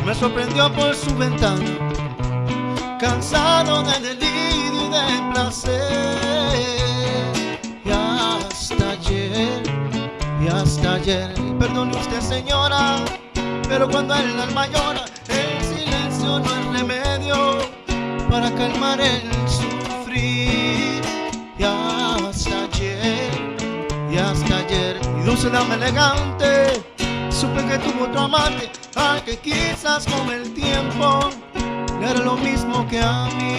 me sorprendió por su ventana, cansado de delirio y de placer. Y hasta ayer, perdone usted señora, pero cuando el alma llora, el silencio no es remedio para calmar el sufrir. Y hasta ayer, mi dulce dama elegante, supe que tuvo otro amante, al que quizás con el tiempo le era lo mismo que a mí.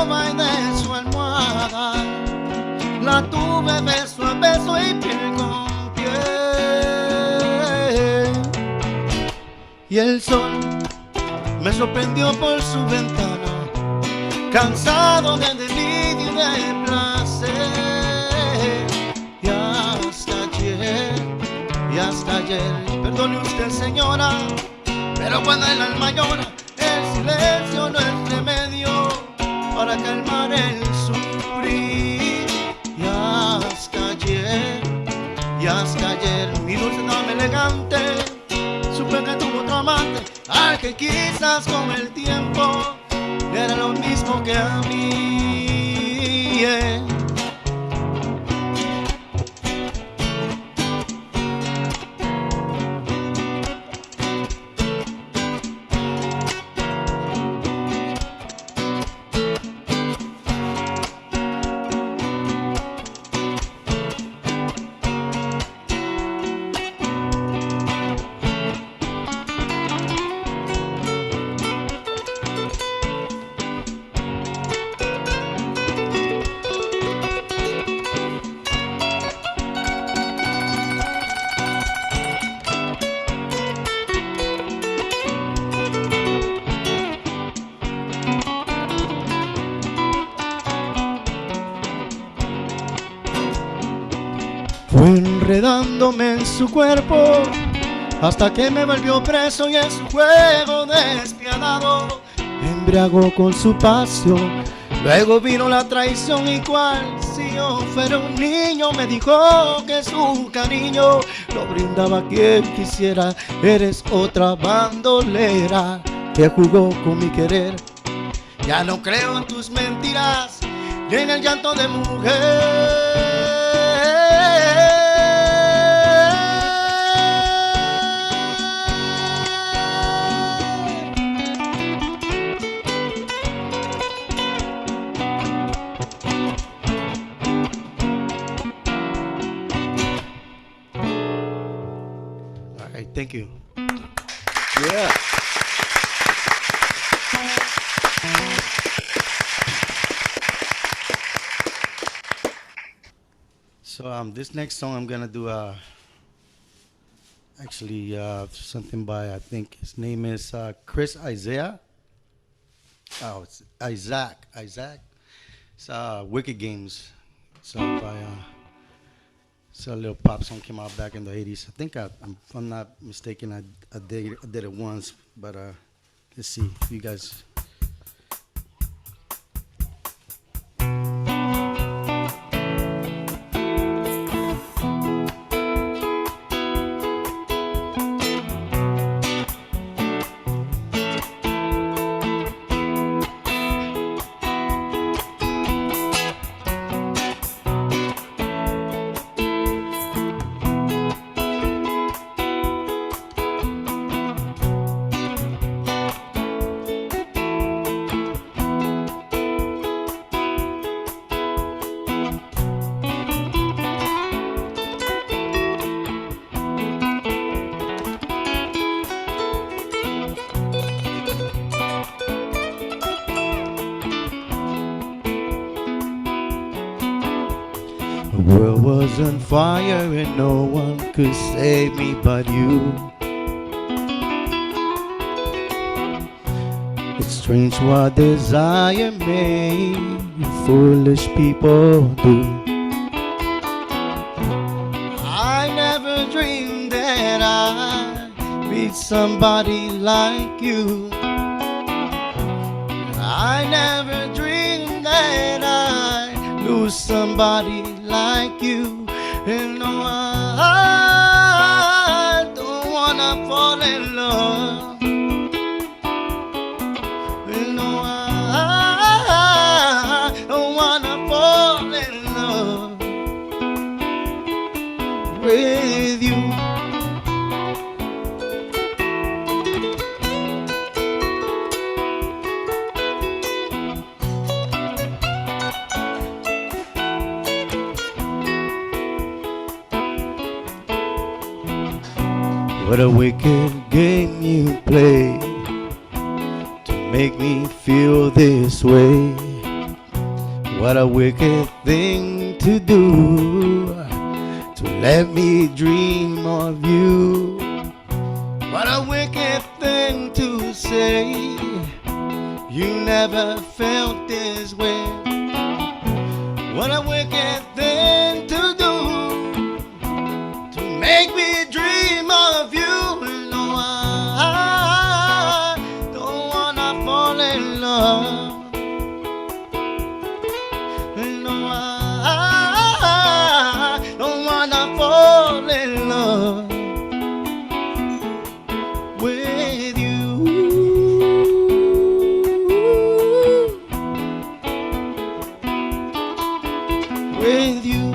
Y de su almohada, la tuve beso a beso y piel con piel. Y el sol me sorprendió por su ventana, cansado de delirio y de placer. Y hasta ayer, perdone usted señora, pero cuando el alma llora, el silencio no es remedio para calmar el sufrir. Y hasta ayer, mi dulce dama elegante, supe que tuvo otro amante, al que quizás con el tiempo era lo mismo que a mí. Fue enredándome en su cuerpo hasta que me volvió preso, y en su juego despiadado me embriagó con su pasión. Luego vino la traición y cual si yo fuera un niño me dijo que su cariño lo brindaba a quien quisiera. Eres otra bandolera que jugó con mi querer. Ya no creo en tus mentiras ni en el llanto de mujer. Thank you. Yeah. So this next song I'm gonna do actually something by, I think his name is Chris Isaiah. Oh, it's Isaac. It's Wicked Games. So by it's a little pop song, came out back in the 80s. I think if I'm not mistaken, I did it once, but let's see if you guys. The world was on fire and no one could save me but you. It's strange what desire made foolish people do. I never dreamed that I'd meet somebody like you. I never dreamed that I'd lose somebody like you. And no, I don't wanna fall in love. No, I don't wanna fall in love with you. What a wicked game you play to make me feel this way. What a wicked thing to do to let me dream of you. What a wicked thing to say. You never felt this way. What a wicked thing to do to make me dream of you. No, I don't wanna fall in love. No, I don't wanna fall in love with you. With you.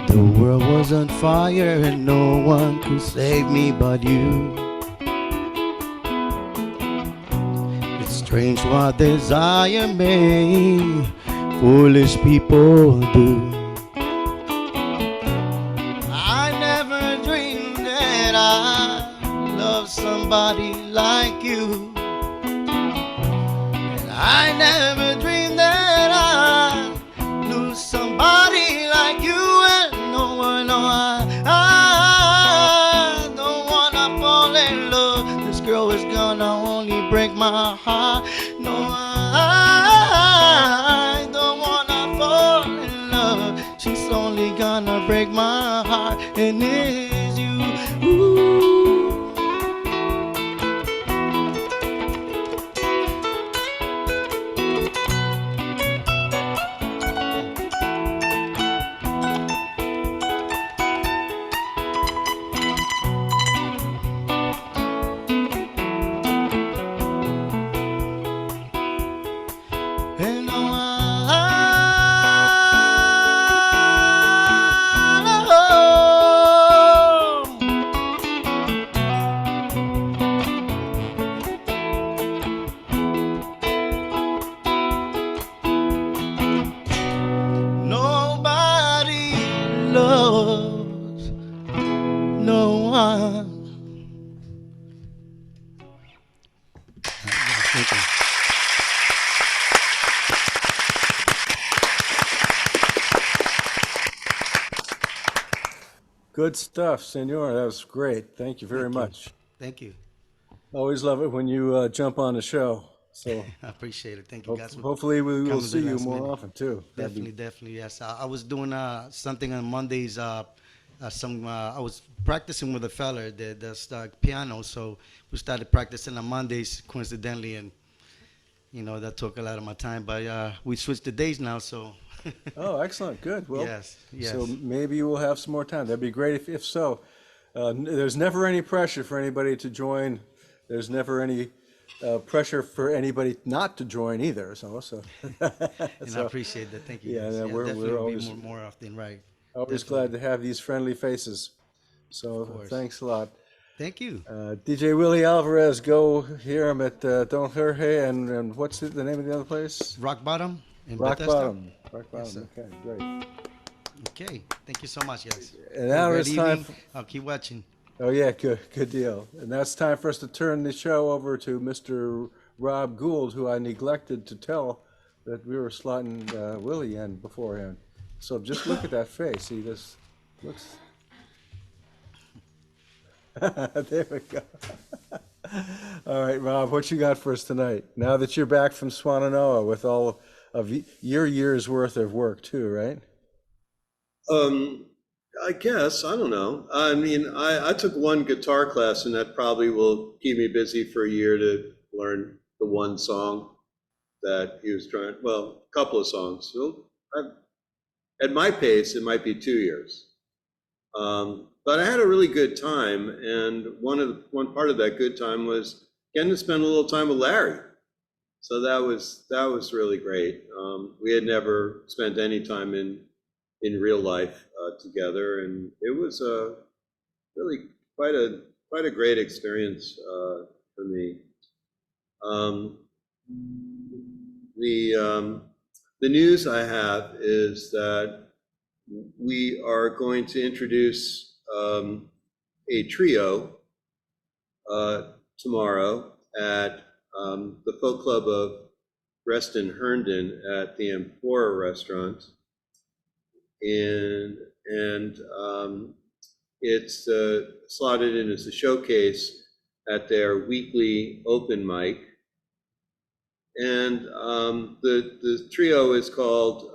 The world was on fire and no one could save me but you. It's strange what desire may foolish people do. I never dreamed that I loved somebody like you. And I never dreamed that I knew somebody like you. I don't wanna fall in love. This girl is gonna only break my heart. No, I don't wanna fall in love. She's only gonna break my heart, and it's you. Ooh. And no, nobody loves no one. Thank you. Good stuff, Senor. That was great. Thank you very much. Thank you. Always love it when you jump on the show. So I appreciate it. Thank you guys. hopefully we will coming to see the you last more minute. often too. That'd be- Definitely, yes. I was doing something on Mondays. I was practicing with a fella that does piano, so we started practicing on Mondays, coincidentally, and that took a lot of my time. But we switched the days now, so. Oh, excellent. Good. Well, Yes, yes. So maybe you will have some more time. That'd be great if so. There's never any pressure for anybody to join. There's never any pressure for anybody not to join either. So And I appreciate that. Thank you. Yeah, guys. yeah, we're definitely always- be more often, right? always Definitely. glad to have these friendly faces. So course. thanks a lot. Thank you. DJ Willy Alvarez, go hear him at Don Jorge, and what's the name of the other place? Rock Bottom in Rock Bethesda. Bottom. Rock Bottom. Yes, sir. Okay, great. Okay. Thank you so much, guys. And now Great it's time. evening. I'll keep watching. Oh yeah, good deal. And now it's time for us to turn the show over to Mr. Rob Gould, who I neglected to tell that we were slotting Willie in beforehand. So just look at that face. He just looks. There we go. All right, Rob, what you got for us tonight? Now that you're back from Swannanoa with all your year's worth of work too, right? I guess, I don't know. I mean, I took one guitar class, and that probably will keep me busy for a year to learn the one song that he was trying, well, a couple of songs. So at my pace, it might be 2 years. But I had a really good time, and one part of that good time was getting to spend a little time with Larry. So that was really great. We had never spent any time in real life together, and it was really quite a great experience for me. The news I have is that we are going to introduce a trio tomorrow at the Folk Club of Reston Herndon at the Amphora restaurant. And it's slotted in as a showcase at their weekly open mic. And the trio is called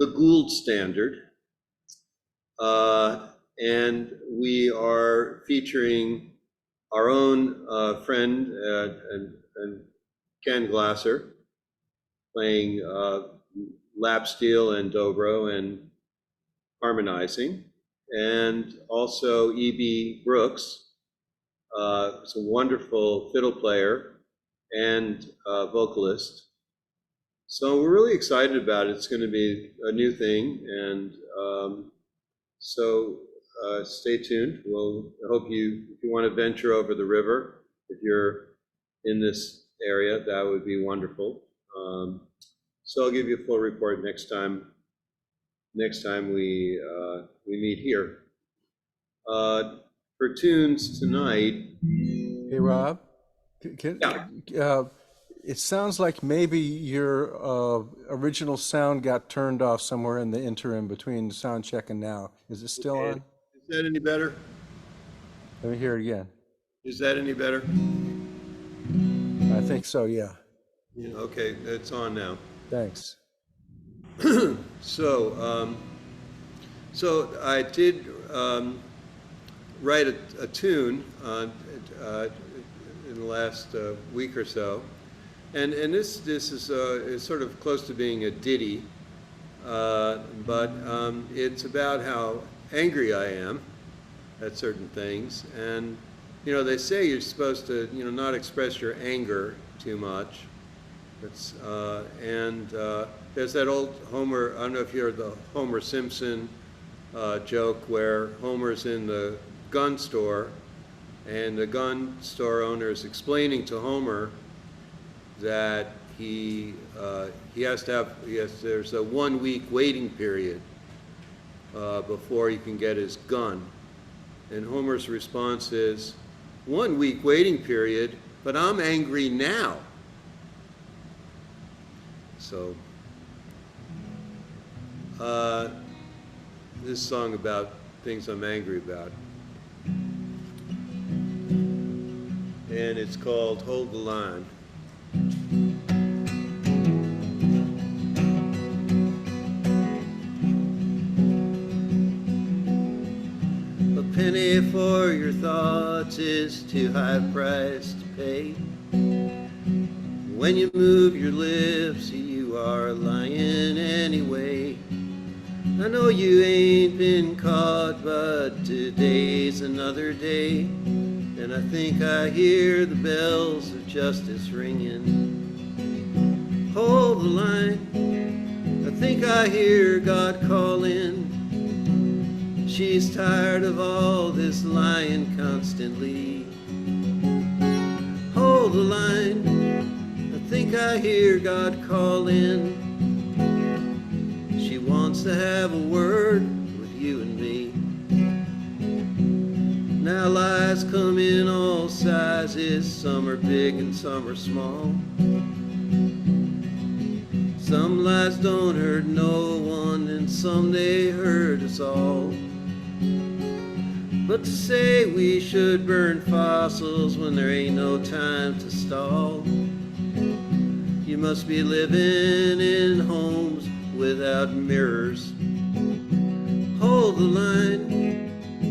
the Gould Standard. And we are featuring our own friend and Ken Glasser playing lap steel and dobro and harmonizing, and also E.B. Brooks, is a wonderful fiddle player and vocalist. So we're really excited about it. It's going to be a new thing, and so stay tuned. I hope if you want to venture over the river, if you're in this area, that would be wonderful. So I'll give you a full report next time we meet here. For tunes tonight. Hey, Rob, it sounds like maybe your original sound got turned off somewhere in the interim between sound check and now. Is it still on? Is that any better? Let me hear it again. Is that any better? I think so, yeah. Okay, it's on now. Thanks. So I did write a tune in the last week or so, and this is sort of close to being a ditty, but it's about how angry I am at certain things, and they say you're supposed to not express your anger too much. There's that old Homer, I don't know if you heard the Homer Simpson joke where Homer's in the gun store and the gun store owner is explaining to Homer that there's a 1 week waiting period before he can get his gun. And Homer's response is, 1 week waiting period, but I'm angry now. So, this song about things I'm angry about. And it's called Hold the Line. A penny for your thoughts is too high a price to pay. When you move your lips, you are lying anyway. I know you ain't been caught, but today's another day, and I think I hear the bells of justice ringing. Hold the line, I think I hear God calling. She's tired of all this lying constantly. Hold the line, I think I hear God calling. She wants to have a word with you and me. Now lies come in all sizes, some are big and some are small. Some lies don't hurt no one, and some they hurt us all. But to say we should burn fossils when there ain't no time to stall, You must be living in homes without mirrors. Hold the line,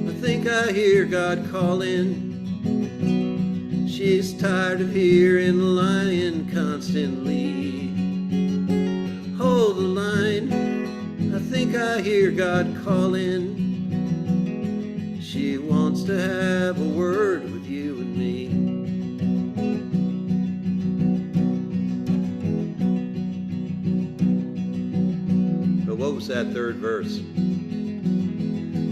I think I hear God calling. She's tired of hearing the lion constantly. Hold the line, I think I hear God calling. She wants to have a word with you and me. But what was that third verse?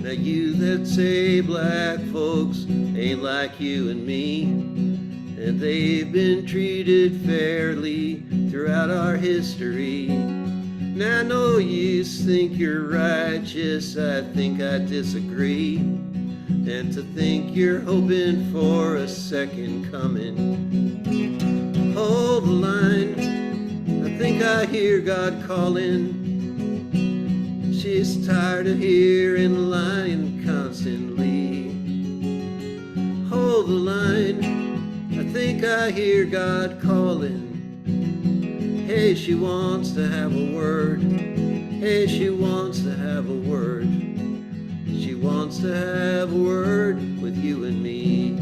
Now you that say black folks ain't like you and me, and they've been treated fairly throughout our history. Now I know you think you're righteous, I think I disagree. And to think you're hoping for a second coming. Hold the line, I think I hear God calling. She's tired of hearing the lion constantly. Hold the line, I think I hear God calling. Hey, she wants to have a word. Hey, she wants to have a word. She wants to have a word with you and me.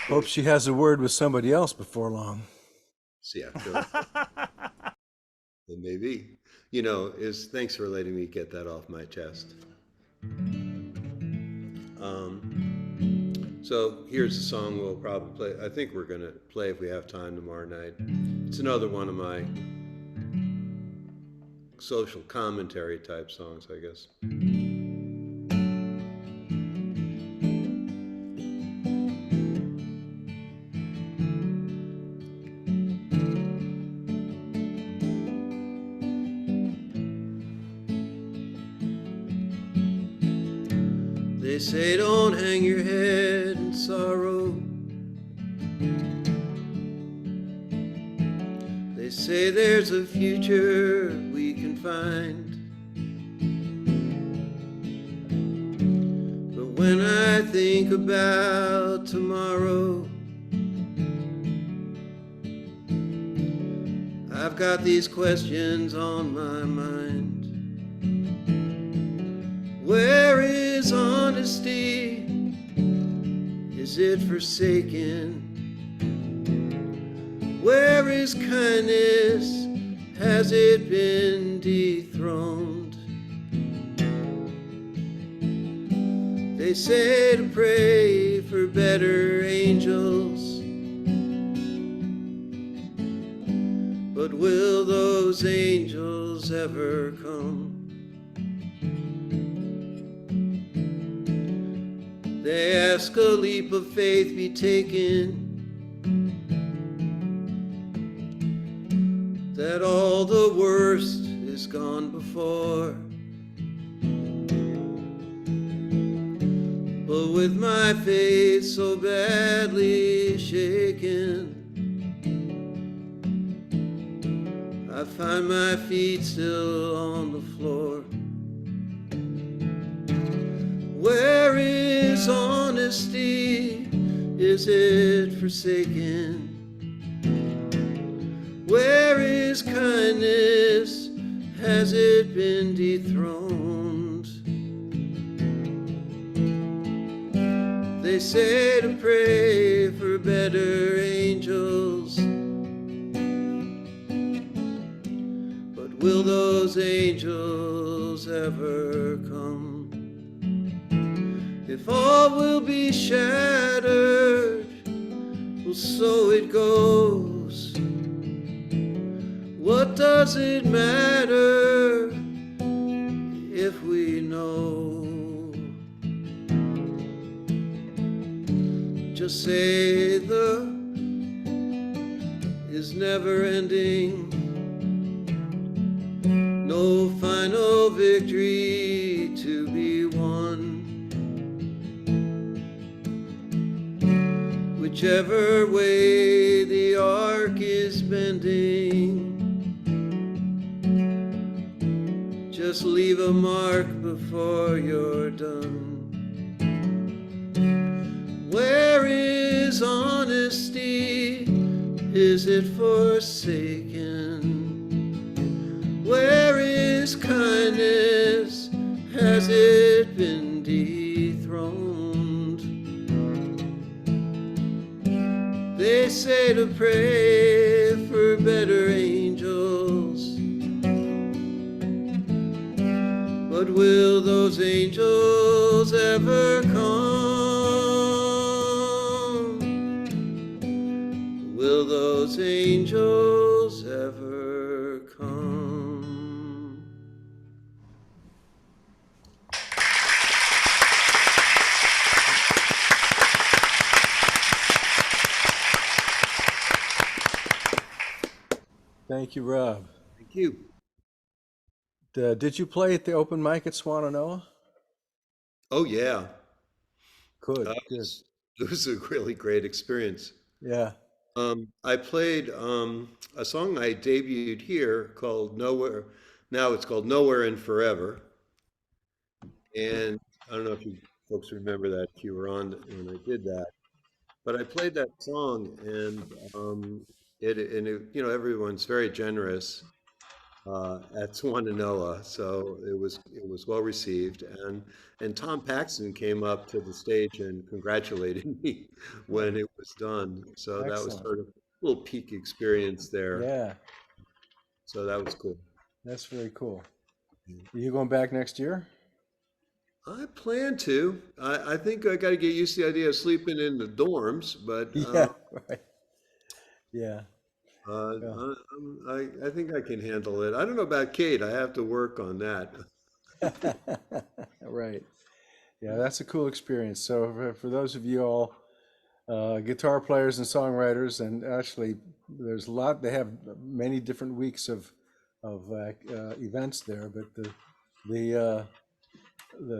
Hope she has a word with somebody else before long. See, I feel it. It may be. You know, thanks for letting me get that off my chest. So here's a song we'll probably play. I think we're going to play if we have time tomorrow night. It's another one of my social commentary type songs, I guess. They say don't hang your head in sorrow. They say there's a future we can find. But when I think about tomorrow, I've got these questions on my mind. Where is honesty? Is it forsaken? Where is kindness? Has it been dethroned? They say to pray for better angels, but will those angels ever come? They ask a leap of faith be taken, that all the worst is gone before. But with my faith so badly shaken, I find my feet still on the floor. Where is honesty? Is it forsaken? Where is kindness? Has it been dethroned? They say to pray for better angels, but will those angels ever come? If all will be shattered, well, so it goes. What does it matter if we know? Just say the is never ending. No final victory to be won. Whichever way the arc is bending, just leave a mark before you're done. Where is honesty? Is it forsaken? Where is kindness? Has it been dethroned? They say to pray for better angels, but will those angels ever come? Will those angels ever come? Thank you, Rob. Thank you. Did you play at the open mic at Swannanoa? Oh, yeah. Good, It good. was a really great experience. Yeah. I played a song I debuted here called Nowhere. Now it's called Nowhere and Forever. And I don't know if you folks remember that, if you were on when I did that. But I played that song, and everyone's very generous at Swannanoa, so it was well received. And Tom Paxton came up to the stage and congratulated me when it was done. So that was Excellent. sort of a little peak experience there. Yeah, So that was cool. that's very cool. Are you going back next year? I plan to. I think I got to get used to the idea of sleeping in the dorms, but Yeah, right. Yeah. I think I can handle it. I don't know about Kate. I have to work on that. Right. Yeah, that's a cool experience. So for those of you all guitar players and songwriters, and actually there's a lot, they have many different weeks of events there, but the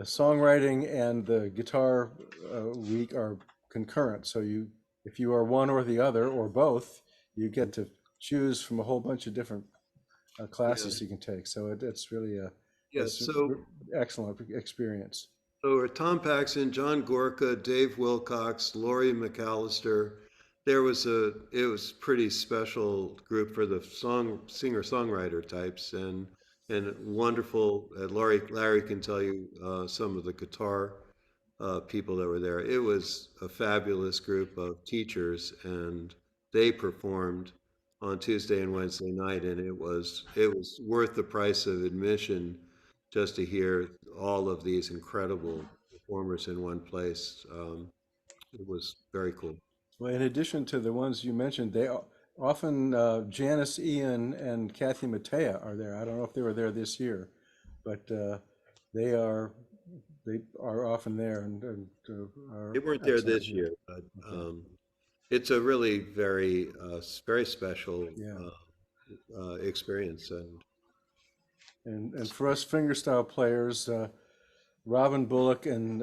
songwriting and the guitar week are concurrent. So if you are one or the other or both, you get to choose from a whole bunch of different classes you can take. So it's really Yes. it's So excellent experience. Tom Paxton, John Gorka, Dave Wilcox, Laurie McAllister. It was pretty special group for the singer-songwriter types, and wonderful. Larry can tell you some of the guitar people that were there. It was a fabulous group of teachers, and they performed on Tuesday and Wednesday night, and it was worth the price of admission just to hear all of these incredible performers in one place. It was very cool. Well, in addition to the ones you mentioned, they often Janice, Ian, and Kathy Mattea are there. I don't know if they were there this year, but they are often there and are They weren't there excellent. this year, but it's a really very special experience. And for us fingerstyle players, Robin Bullock and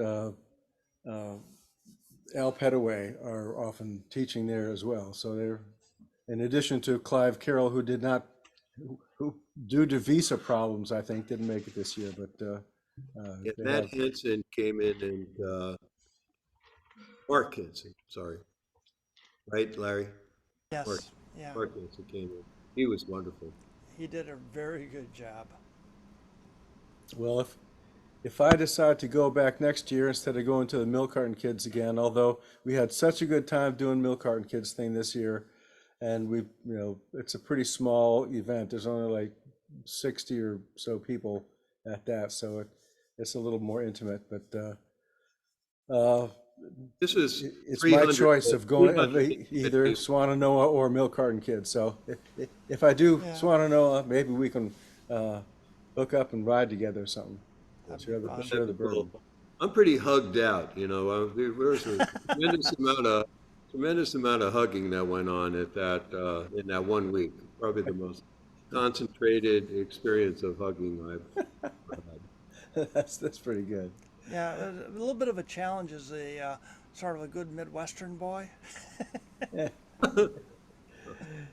Al Petaway are often teaching there as well. So they're, in addition to Clive Carroll, who due to visa problems, I think, didn't make it this year. But Matt Hansen came in, and Mark Hansen, sorry, right, Larry? Yes, Mark, yeah, Mark Hansen came in. He was wonderful. he did a very good job. Well, if I decide to go back next year instead of going to the Milk Carton Kids again, although we had such a good time doing Milk Carton Kids thing this year, and it's a pretty small event. There's only like 60 or so people at that, so it's a little more intimate. But This is it's my choice of going of either Swannanoa or Milk Carton Kids. So if I do Swannanoa, maybe we can hook up and ride together or something. Share the burden. I'm pretty hugged out, There was a tremendous amount of hugging that went on at that in that 1 week. Probably the most concentrated experience of hugging I've ever had. That's pretty good. Yeah, a little bit of a challenge as a sort of a good Midwestern boy.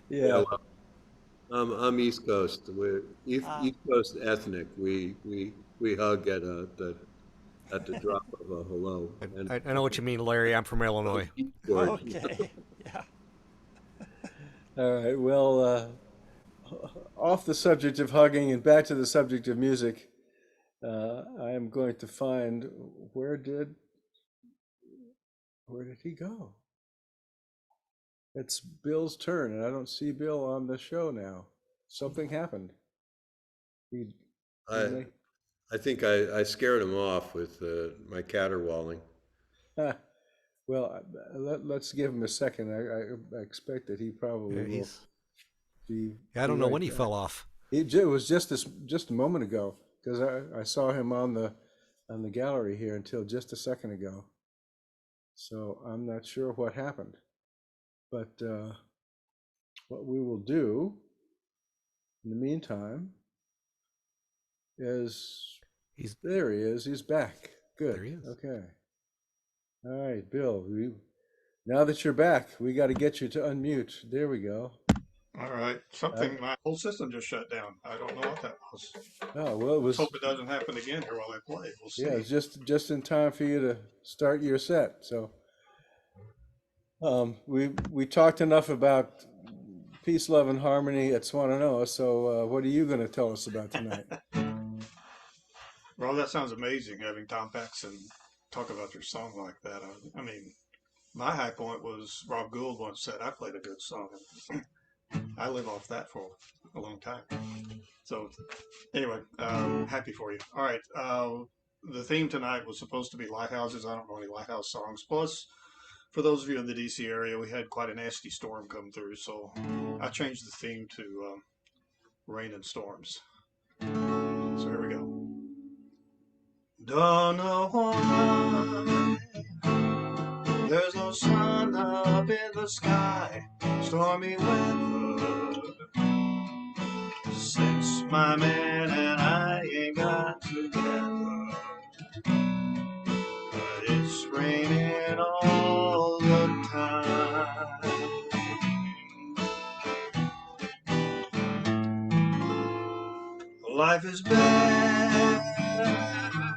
Yeah. Well, I'm East Coast. We're East Coast ethnic. We hug at the drop of a hello. And I know what you mean, Larry. I'm from Illinois. Eastward. Okay, yeah. All right. Well, off the subject of hugging and back to the subject of music, I am going to find where did he go? It's Bill's turn, and I don't see Bill on the show now. Something happened. He, I I think I scared him off with my caterwauling. well, let's give him a second. I expect that he probably will be. I don't know right when he back. fell off. It was just a moment ago, because I saw him on the gallery here until just a second ago. So I'm not sure what happened, but what we will do in the meantime is there he is. He's back. Good. There he is. Okay. All right, Bill. Now that you're back, we got to get you to unmute. There we go. All right. My whole system just shut down. I don't know what that was. Oh well, it was. Hope it doesn't happen again here while I play. We'll see. Yeah, it's just in time for you to start your set. So, we talked enough about peace, love, and harmony at Swannanoa. So, what are you going to tell us about tonight? Well, that sounds amazing, having Tom Paxson talk about your song like that. I mean, my high point was Rob Gould once said, "I played a good song." I live off that for a long time. So anyway, happy for you. All right. The theme tonight was supposed to be lighthouses. I don't know any lighthouse songs. Plus, for those of you in the DC area, we had quite a nasty storm come through. So I changed the theme to rain and storms. So here we go. Don't know why there's no sun up in the sky. Stormy weather since my man and I ain't got together. But it's raining all the time. Life is bad,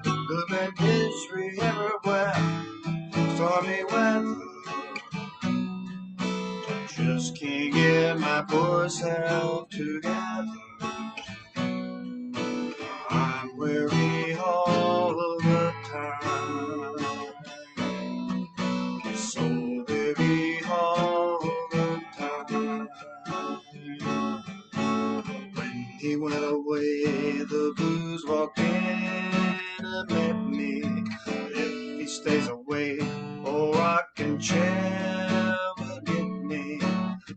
good and misery everywhere. Stormy weather, just can't get my poor self together. I'm weary all of the time, so weary all the time. When he went away, the blues walked in and met me. If he stays away, oh, rocking chair will get me.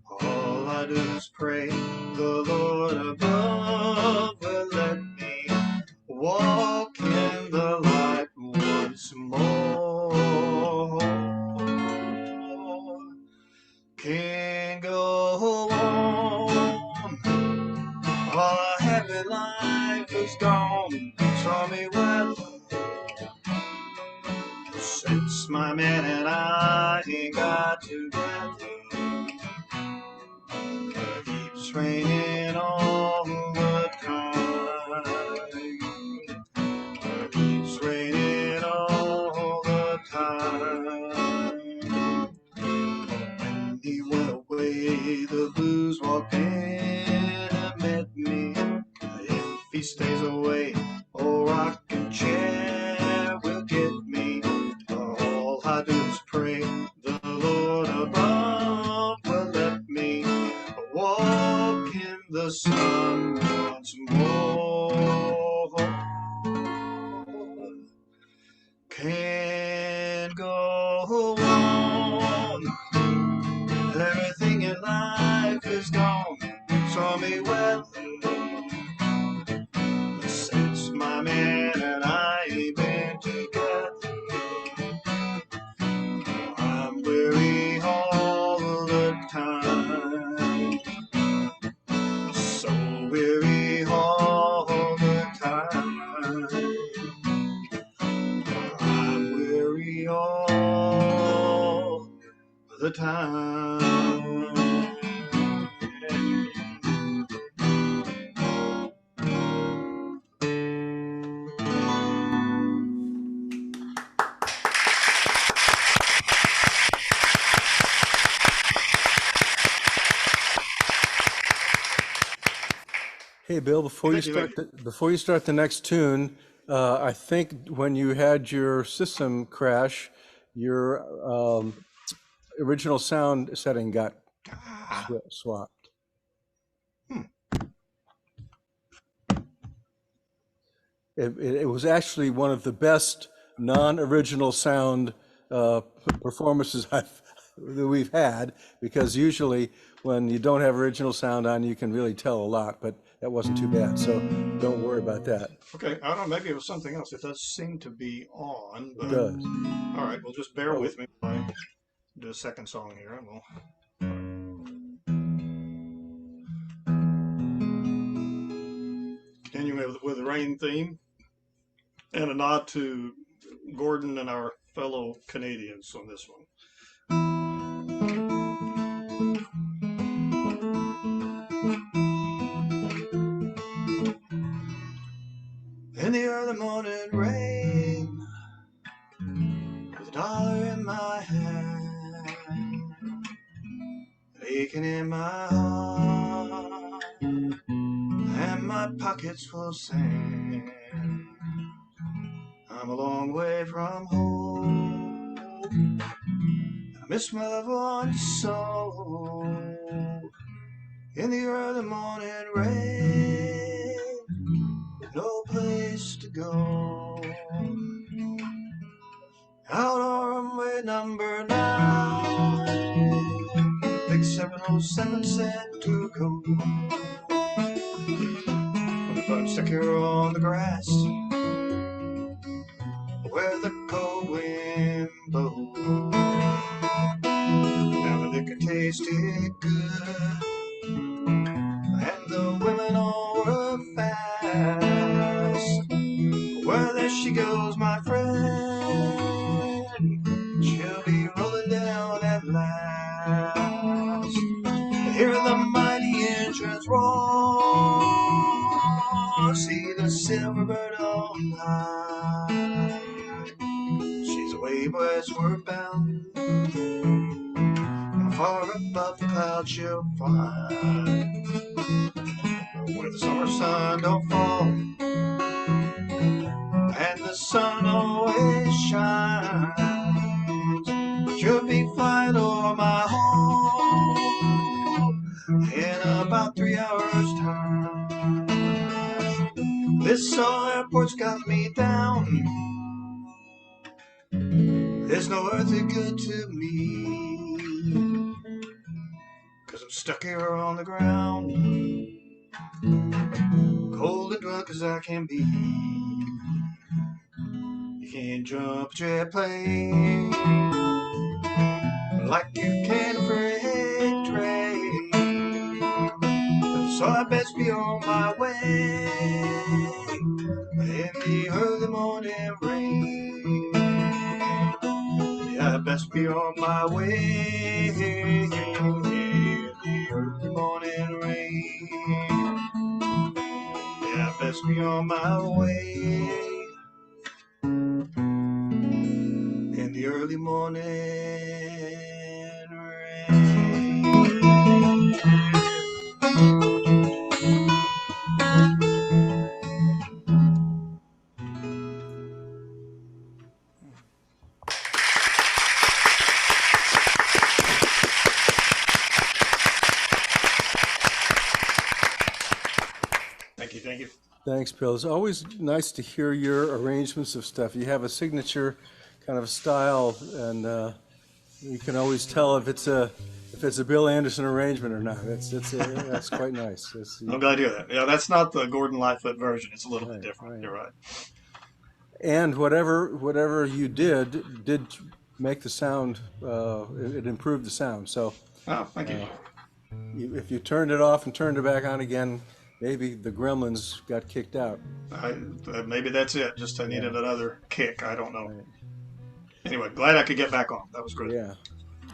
All I do is pray the Lord above will let me walk in the light once more. Can't go on, all a happy life is gone. Stormy weather since my man and I ain't got together. It keeps raining all the time. It keeps raining all the time. When he went away, the blues walked in and met me. If he stays away, oh, rocking chair will get me. All I do is pray the Lord above will let me walk in the sun once more. Can't go on, everything in life is gone. Stormy weather since my man and I ain't been together. I'm weary all the time, so weary all the time. I'm weary all the time. Hey, Bill, Thank you. before you start the next tune, I think when you had your system crash, your original sound setting got swapped. It was actually one of the best non-original sound performances that we've had, because usually when you don't have original sound on, you can really tell a lot, but that wasn't too bad, so don't worry about that. Okay, I don't know, maybe it was something else. It does seem to be on, It but does. all right, well, just bear Oh. with me while I do a second song here, and we'll. Continuing with the rain theme, and a nod to Gordon and our fellow Canadians on this one. In the early morning rain, with a dollar in my hand, aching in my heart, and my pockets full of sand. I'm a long way from home. I miss my loved ones so. In the early morning rain, no place to go. Out on runway number 9, big 707 said to go. But I'm stuck here on the grass, where the cold wind blows. Now the liquor tasted good, and the women all were fast. Well, there she goes, my friend. She'll be rolling down at last. Hear the mighty engines roar, see the silver bird on high. She's away westward bound, far above the clouds she'll fly, where the summer sun don't fall, and the sun always shines. She'll be flying over my home in about 3 hours' time. This airport's got me down. There's no earthly good to me, 'cause I'm stuck here on the ground, cold and drunk as I can be. You can't jump a jet plane like you can a freight train, so I best be on my way in the early morning rain. Yeah, I best be on my way in the early morning rain. Yeah, I best be on my way in the early morning rain. Thank you. Thanks, Bill. It's always nice to hear your arrangements of stuff. You have a signature kind of style, and you can always tell if it's a Bill Anderson arrangement or not. That's quite nice. I'm glad to hear that. Yeah, that's not the Gordon Lightfoot version. It's a little bit different. Right. You're right. And whatever you did make the sound. It improved the sound. So, thank you. If you turned it off and turned it back on again, maybe the gremlins got kicked out. Maybe that's it. Just I needed another kick. I don't know. Right. Anyway, glad I could get back on. That was great. Yeah.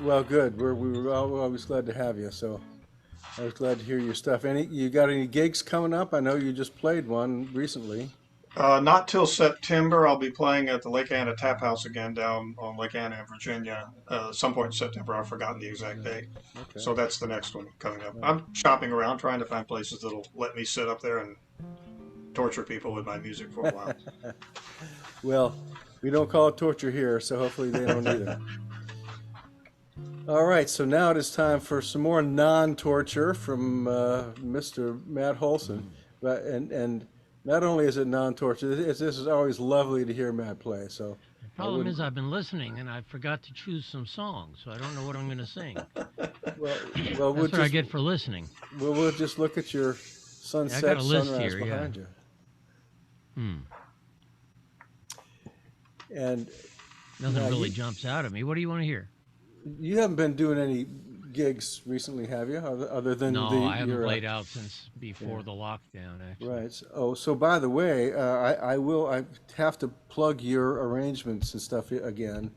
Well, good. We were always glad to have you. So I was glad to hear your stuff. You got any gigs coming up? I know you just played one recently. Not till September. I'll be playing at the Lake Anna Tap House again down on Lake Anna in Virginia. Some point in September. I've forgotten the exact date. Okay. So that's the next one coming up. I'm shopping around trying to find places that'll let me sit up there and torture people with my music for a while. Well, we don't call it torture here, so hopefully they don't either. All right, so now it is time for some more non-torture from Mr. Matt Holsen. And not only is it non-torture, this is always lovely to hear Matt play. So The problem is I've been listening and I forgot to choose some songs, so I don't know what I'm going to sing. well, That's what I get for listening. We'll just look at your sunset, got a list sunrise here, behind you. And Nothing really jumps out at me. What do you want to hear? You haven't been doing any gigs recently, have you? Other than No, I haven't played out since before the lockdown, actually. Right. So by the way, I have to plug your arrangements and stuff again.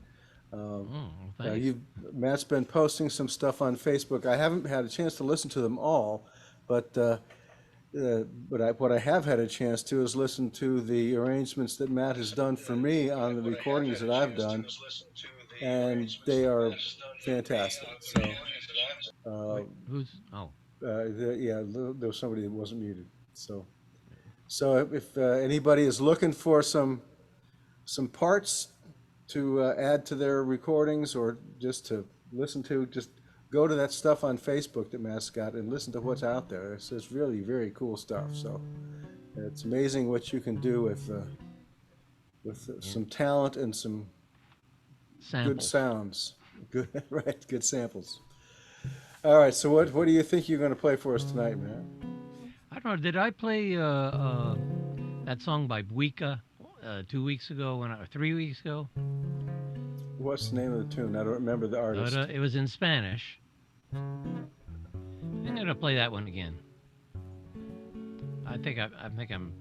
Thanks. Matt's been posting some stuff on Facebook. I haven't had a chance to listen to them all, but what I have had a chance to is listen to the arrangements that Matt has done for me on the recordings that I've done, and they are fantastic. So, there was somebody that wasn't muted. So if anybody is looking for some parts to add to their recordings or just to listen to, just go to that stuff on Facebook that Matt's got and listen to what's out there. It's really very cool stuff. So it's amazing what you can do with some talent and some good sounds. Good, right? Good samples. All right. So what do you think you're going to play for us tonight, man? I don't know. Did I play that song by Ficke 2 weeks ago or 3 weeks ago? What's the name of the tune? I don't remember the artist. It was in Spanish. I'm going to play that one again. I think I'm.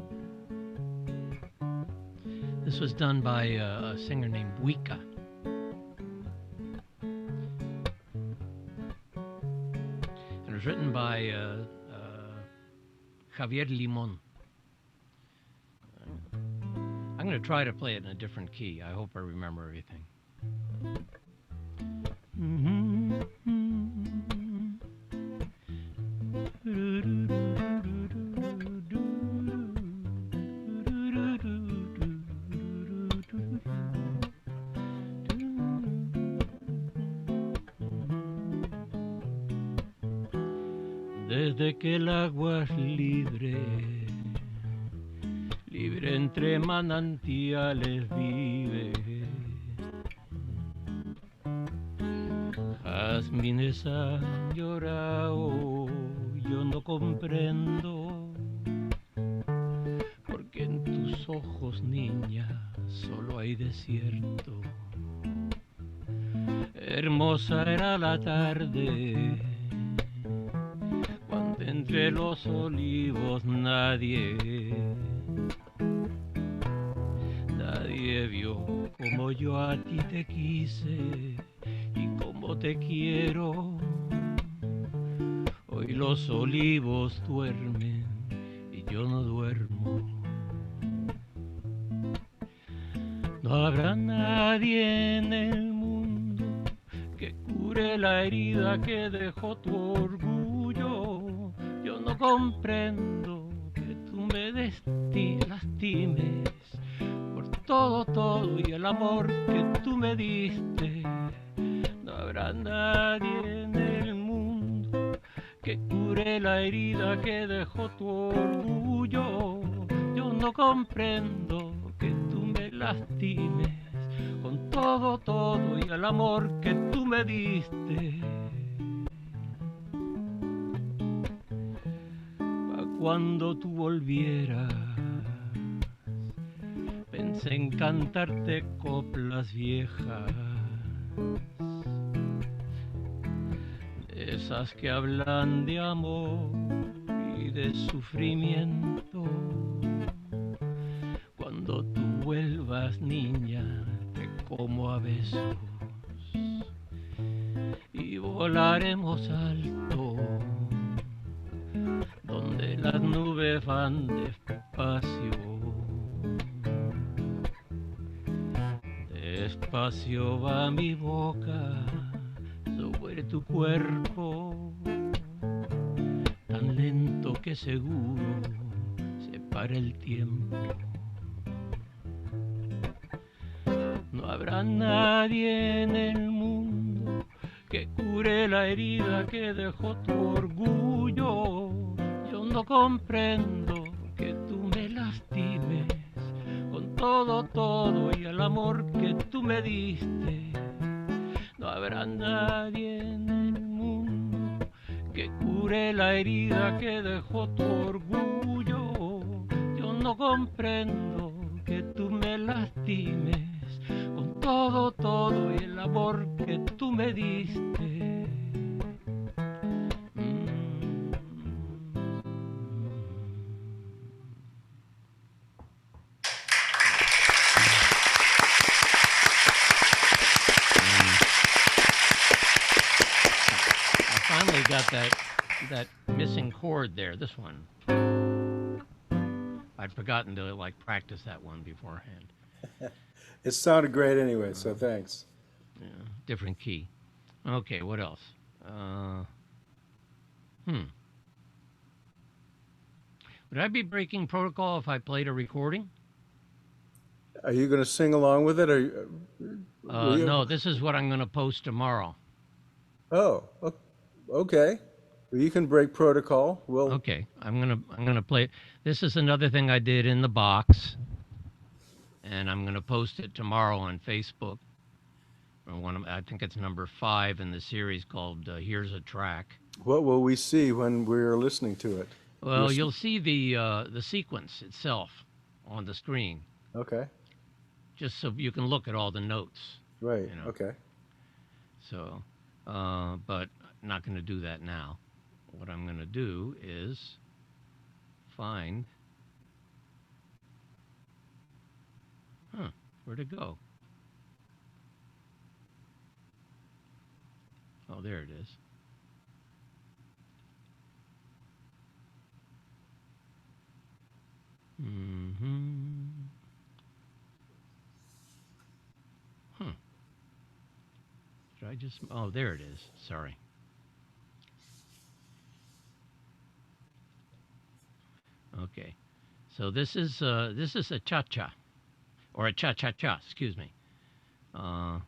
This was done by a singer named Ficke. And it was written by Javier Limon. I'm going to try to play it in a different key. I hope I remember everything. Desde que el agua es libre, libre entre manantiales vive, jazmines han llorado, yo no comprendo, porque en tus ojos, niña, solo hay desierto. Hermosa era la tarde, entre los olivos nadie vio como yo a ti te quise y como te quiero. Hoy los olivos duermen y yo no duermo. No habrá nadie en el mundo que cure la herida que dejó tu orgullo. Yo no comprendo que tú me lastimes por todo y el amor que tú me diste. No habrá nadie en el mundo que cure la herida que dejó tu orgullo. Yo no comprendo que tú me lastimes con todo y el amor que tú me diste. Cuando tú volvieras, pensé en cantarte coplas viejas, esas que hablan de amor y de sufrimiento. Cuando tú vuelvas, niña, te como a besos y volaremos alto, donde las nubes van despacio. despacio va mi boca sobre tu cuerpo, tan lento que seguro se para el tiempo. No habrá nadie en el mundo que cure la herida que dejó tu orgullo. Yo no comprendo que tú me lastimes con todo, todo y el amor que tú me diste. No habrá nadie en el mundo que cure la herida que dejó tu orgullo. Yo no comprendo que tú me lastimes con todo, todo y el amor que tú me diste. I finally got that missing chord there, this one. I'd forgotten to like practice that one beforehand. It sounded great anyway, so thanks. Yeah, different key. Okay, what else? Would I be breaking protocol if I played a recording? Are you going to sing along with it? Or No, this is what I'm going to post tomorrow. Oh, okay. Well, you can break protocol. We'll. Okay, I'm gonna play. This is another thing I did in the box, and I'm gonna post it tomorrow on Facebook. I think it's number 5 in the series called "Here's a Track." What will we see when we're listening to it? Well, you'll see the sequence itself on the screen. Okay. Just so you can look at all the notes. Right. You know. Okay. So, but I'm not going to do that now. What I'm going to do is find. Where'd it go? Oh, there it is. Should I just? Oh, there it is. Sorry. Okay, so this is a cha-cha, or a cha-cha-cha, excuse me. And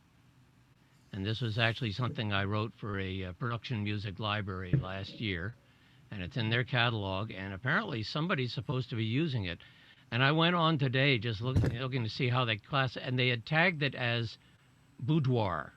this was actually something I wrote for a production music library last year, and it's in their catalog, and apparently somebody's supposed to be using it. And I went on today just looking to see how they class it, and they had tagged it as boudoir.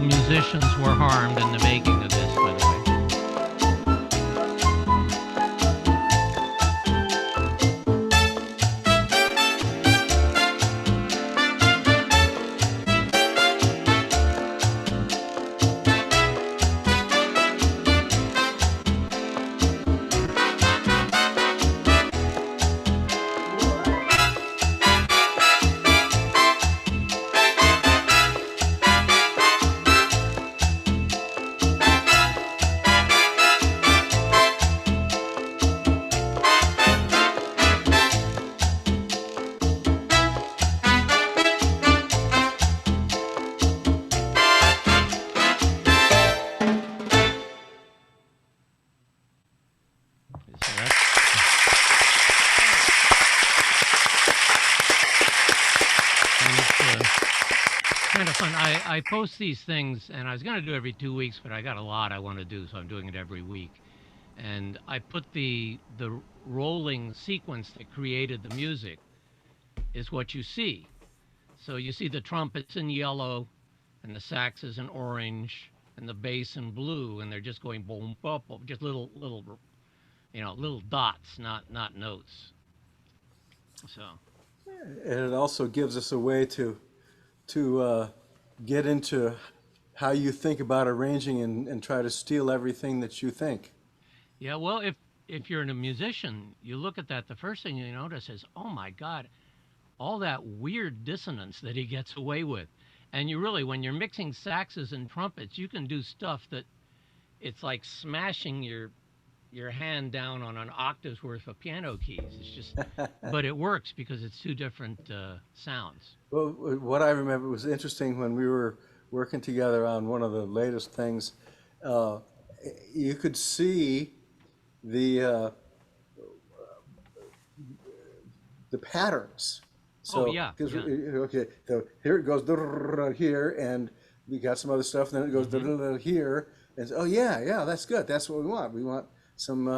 Musicians were harmed in the making of this, by the way. often I post these things, and I was going to do it every 2 weeks, but I got a lot I want to do, so I'm doing it every week. And I put the rolling sequence that created the music is what you see. So you see the trumpets in yellow, and the saxes in orange, and the bass in blue, and they're just going boom, boom, boom, just little little dots, not notes. So And it also gives us a way to get into how you think about arranging and try to steal everything that you think. yeah, well, if you're a musician, you look at that, the first thing you notice is, oh my God, all that weird dissonance that he gets away with. And you really, when you're mixing saxes and trumpets, you can do stuff that it's like smashing your hand down on an octave's worth of piano keys. It's just, but it works because it's two different sounds. Well, what I remember was interesting when we were working together on one of the latest things. You could see the patterns. So, oh yeah. Okay, so here it goes here, and we got some other stuff. And then it goes here, and oh yeah, that's good. That's what we want. We want some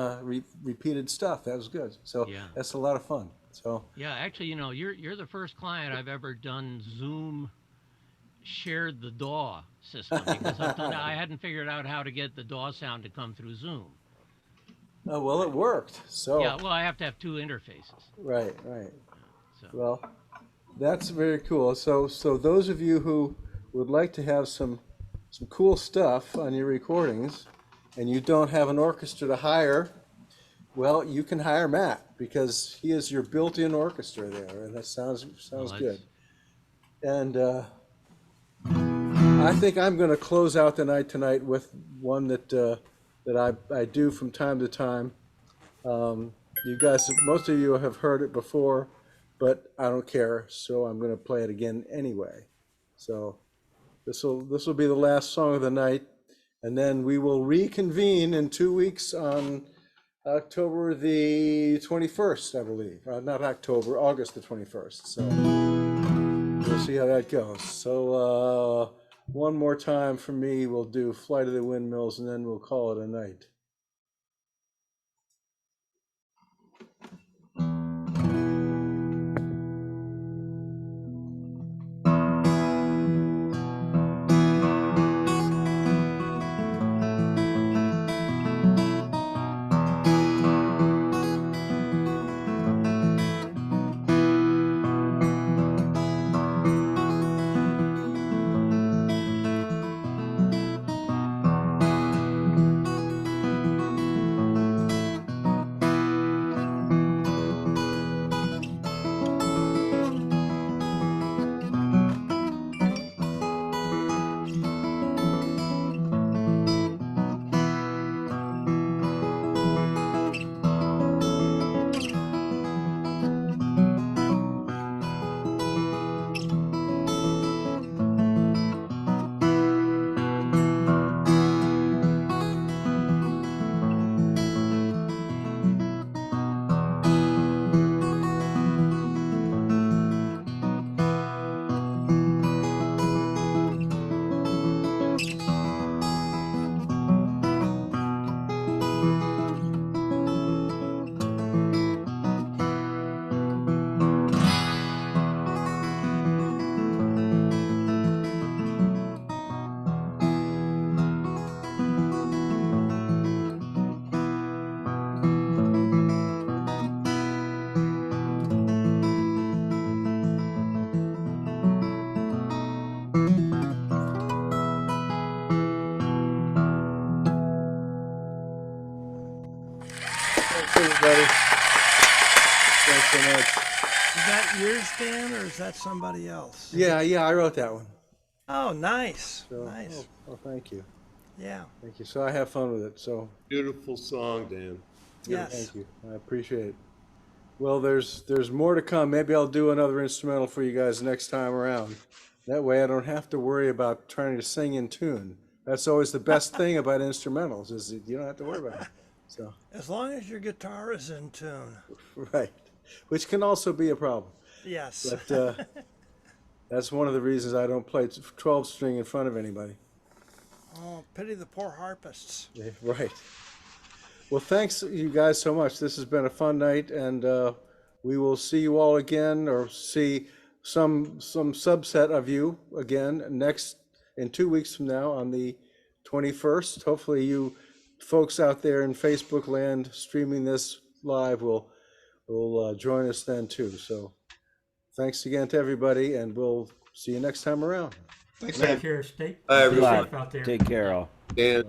repeated stuff. That was good. So Yeah. that's a lot of fun. So Yeah, actually, you're the first client I've ever done Zoom shared the DAW system because I hadn't figured out how to get the DAW sound to come through Zoom. oh well, it worked. So Yeah, well, I have to have two interfaces. right. So Well, that's very cool. So those of you who would like to have some cool stuff on your recordings, and you don't have an orchestra to hire, well, you can hire Matt because he is your built-in orchestra there, and that sounds good. And I think I'm going to close out the night tonight with one that I do from time to time. You guys, most of you have heard it before, but I don't care, so I'm going to play it again anyway. So this will be the last song of the night, and then we will reconvene in 2 weeks on October the 21st, I believe. Not October, August the 21st. So we'll see how that goes. So one more time for me, we'll do Flight of the Windmills, and then we'll call it a night. Thanks, everybody. Thanks so much. Is that yours, Dan, or is that somebody else? Yeah, I wrote that one. Oh, nice. So, Nice. Oh, thank you. Yeah. Thank you. So I have fun with it. So Beautiful song, Dan. Yes. thank you. I appreciate it. Well, there's more to come. Maybe I'll do another instrumental for you guys next time around. That way I don't have to worry about trying to sing in tune. That's always the best thing about instrumentals is that you don't have to worry about it. So, As long as your guitar is in tune. right. Which can also be a problem. Yes. But That's one of the reasons I don't play 12 string in front of anybody. Oh, pity the poor harpists. Yeah, right. Well, thanks you guys so much. This has been a fun night, and we will see you all again, or see some subset of you again in 2 weeks from now on the 21st. Hopefully you folks out there in Facebook land streaming this live will join us then too. So thanks again to everybody, and we'll see you next time around. Thanks, Take Dan. care. Stay Bye, safe everyone. out there. Take care, all. Dan.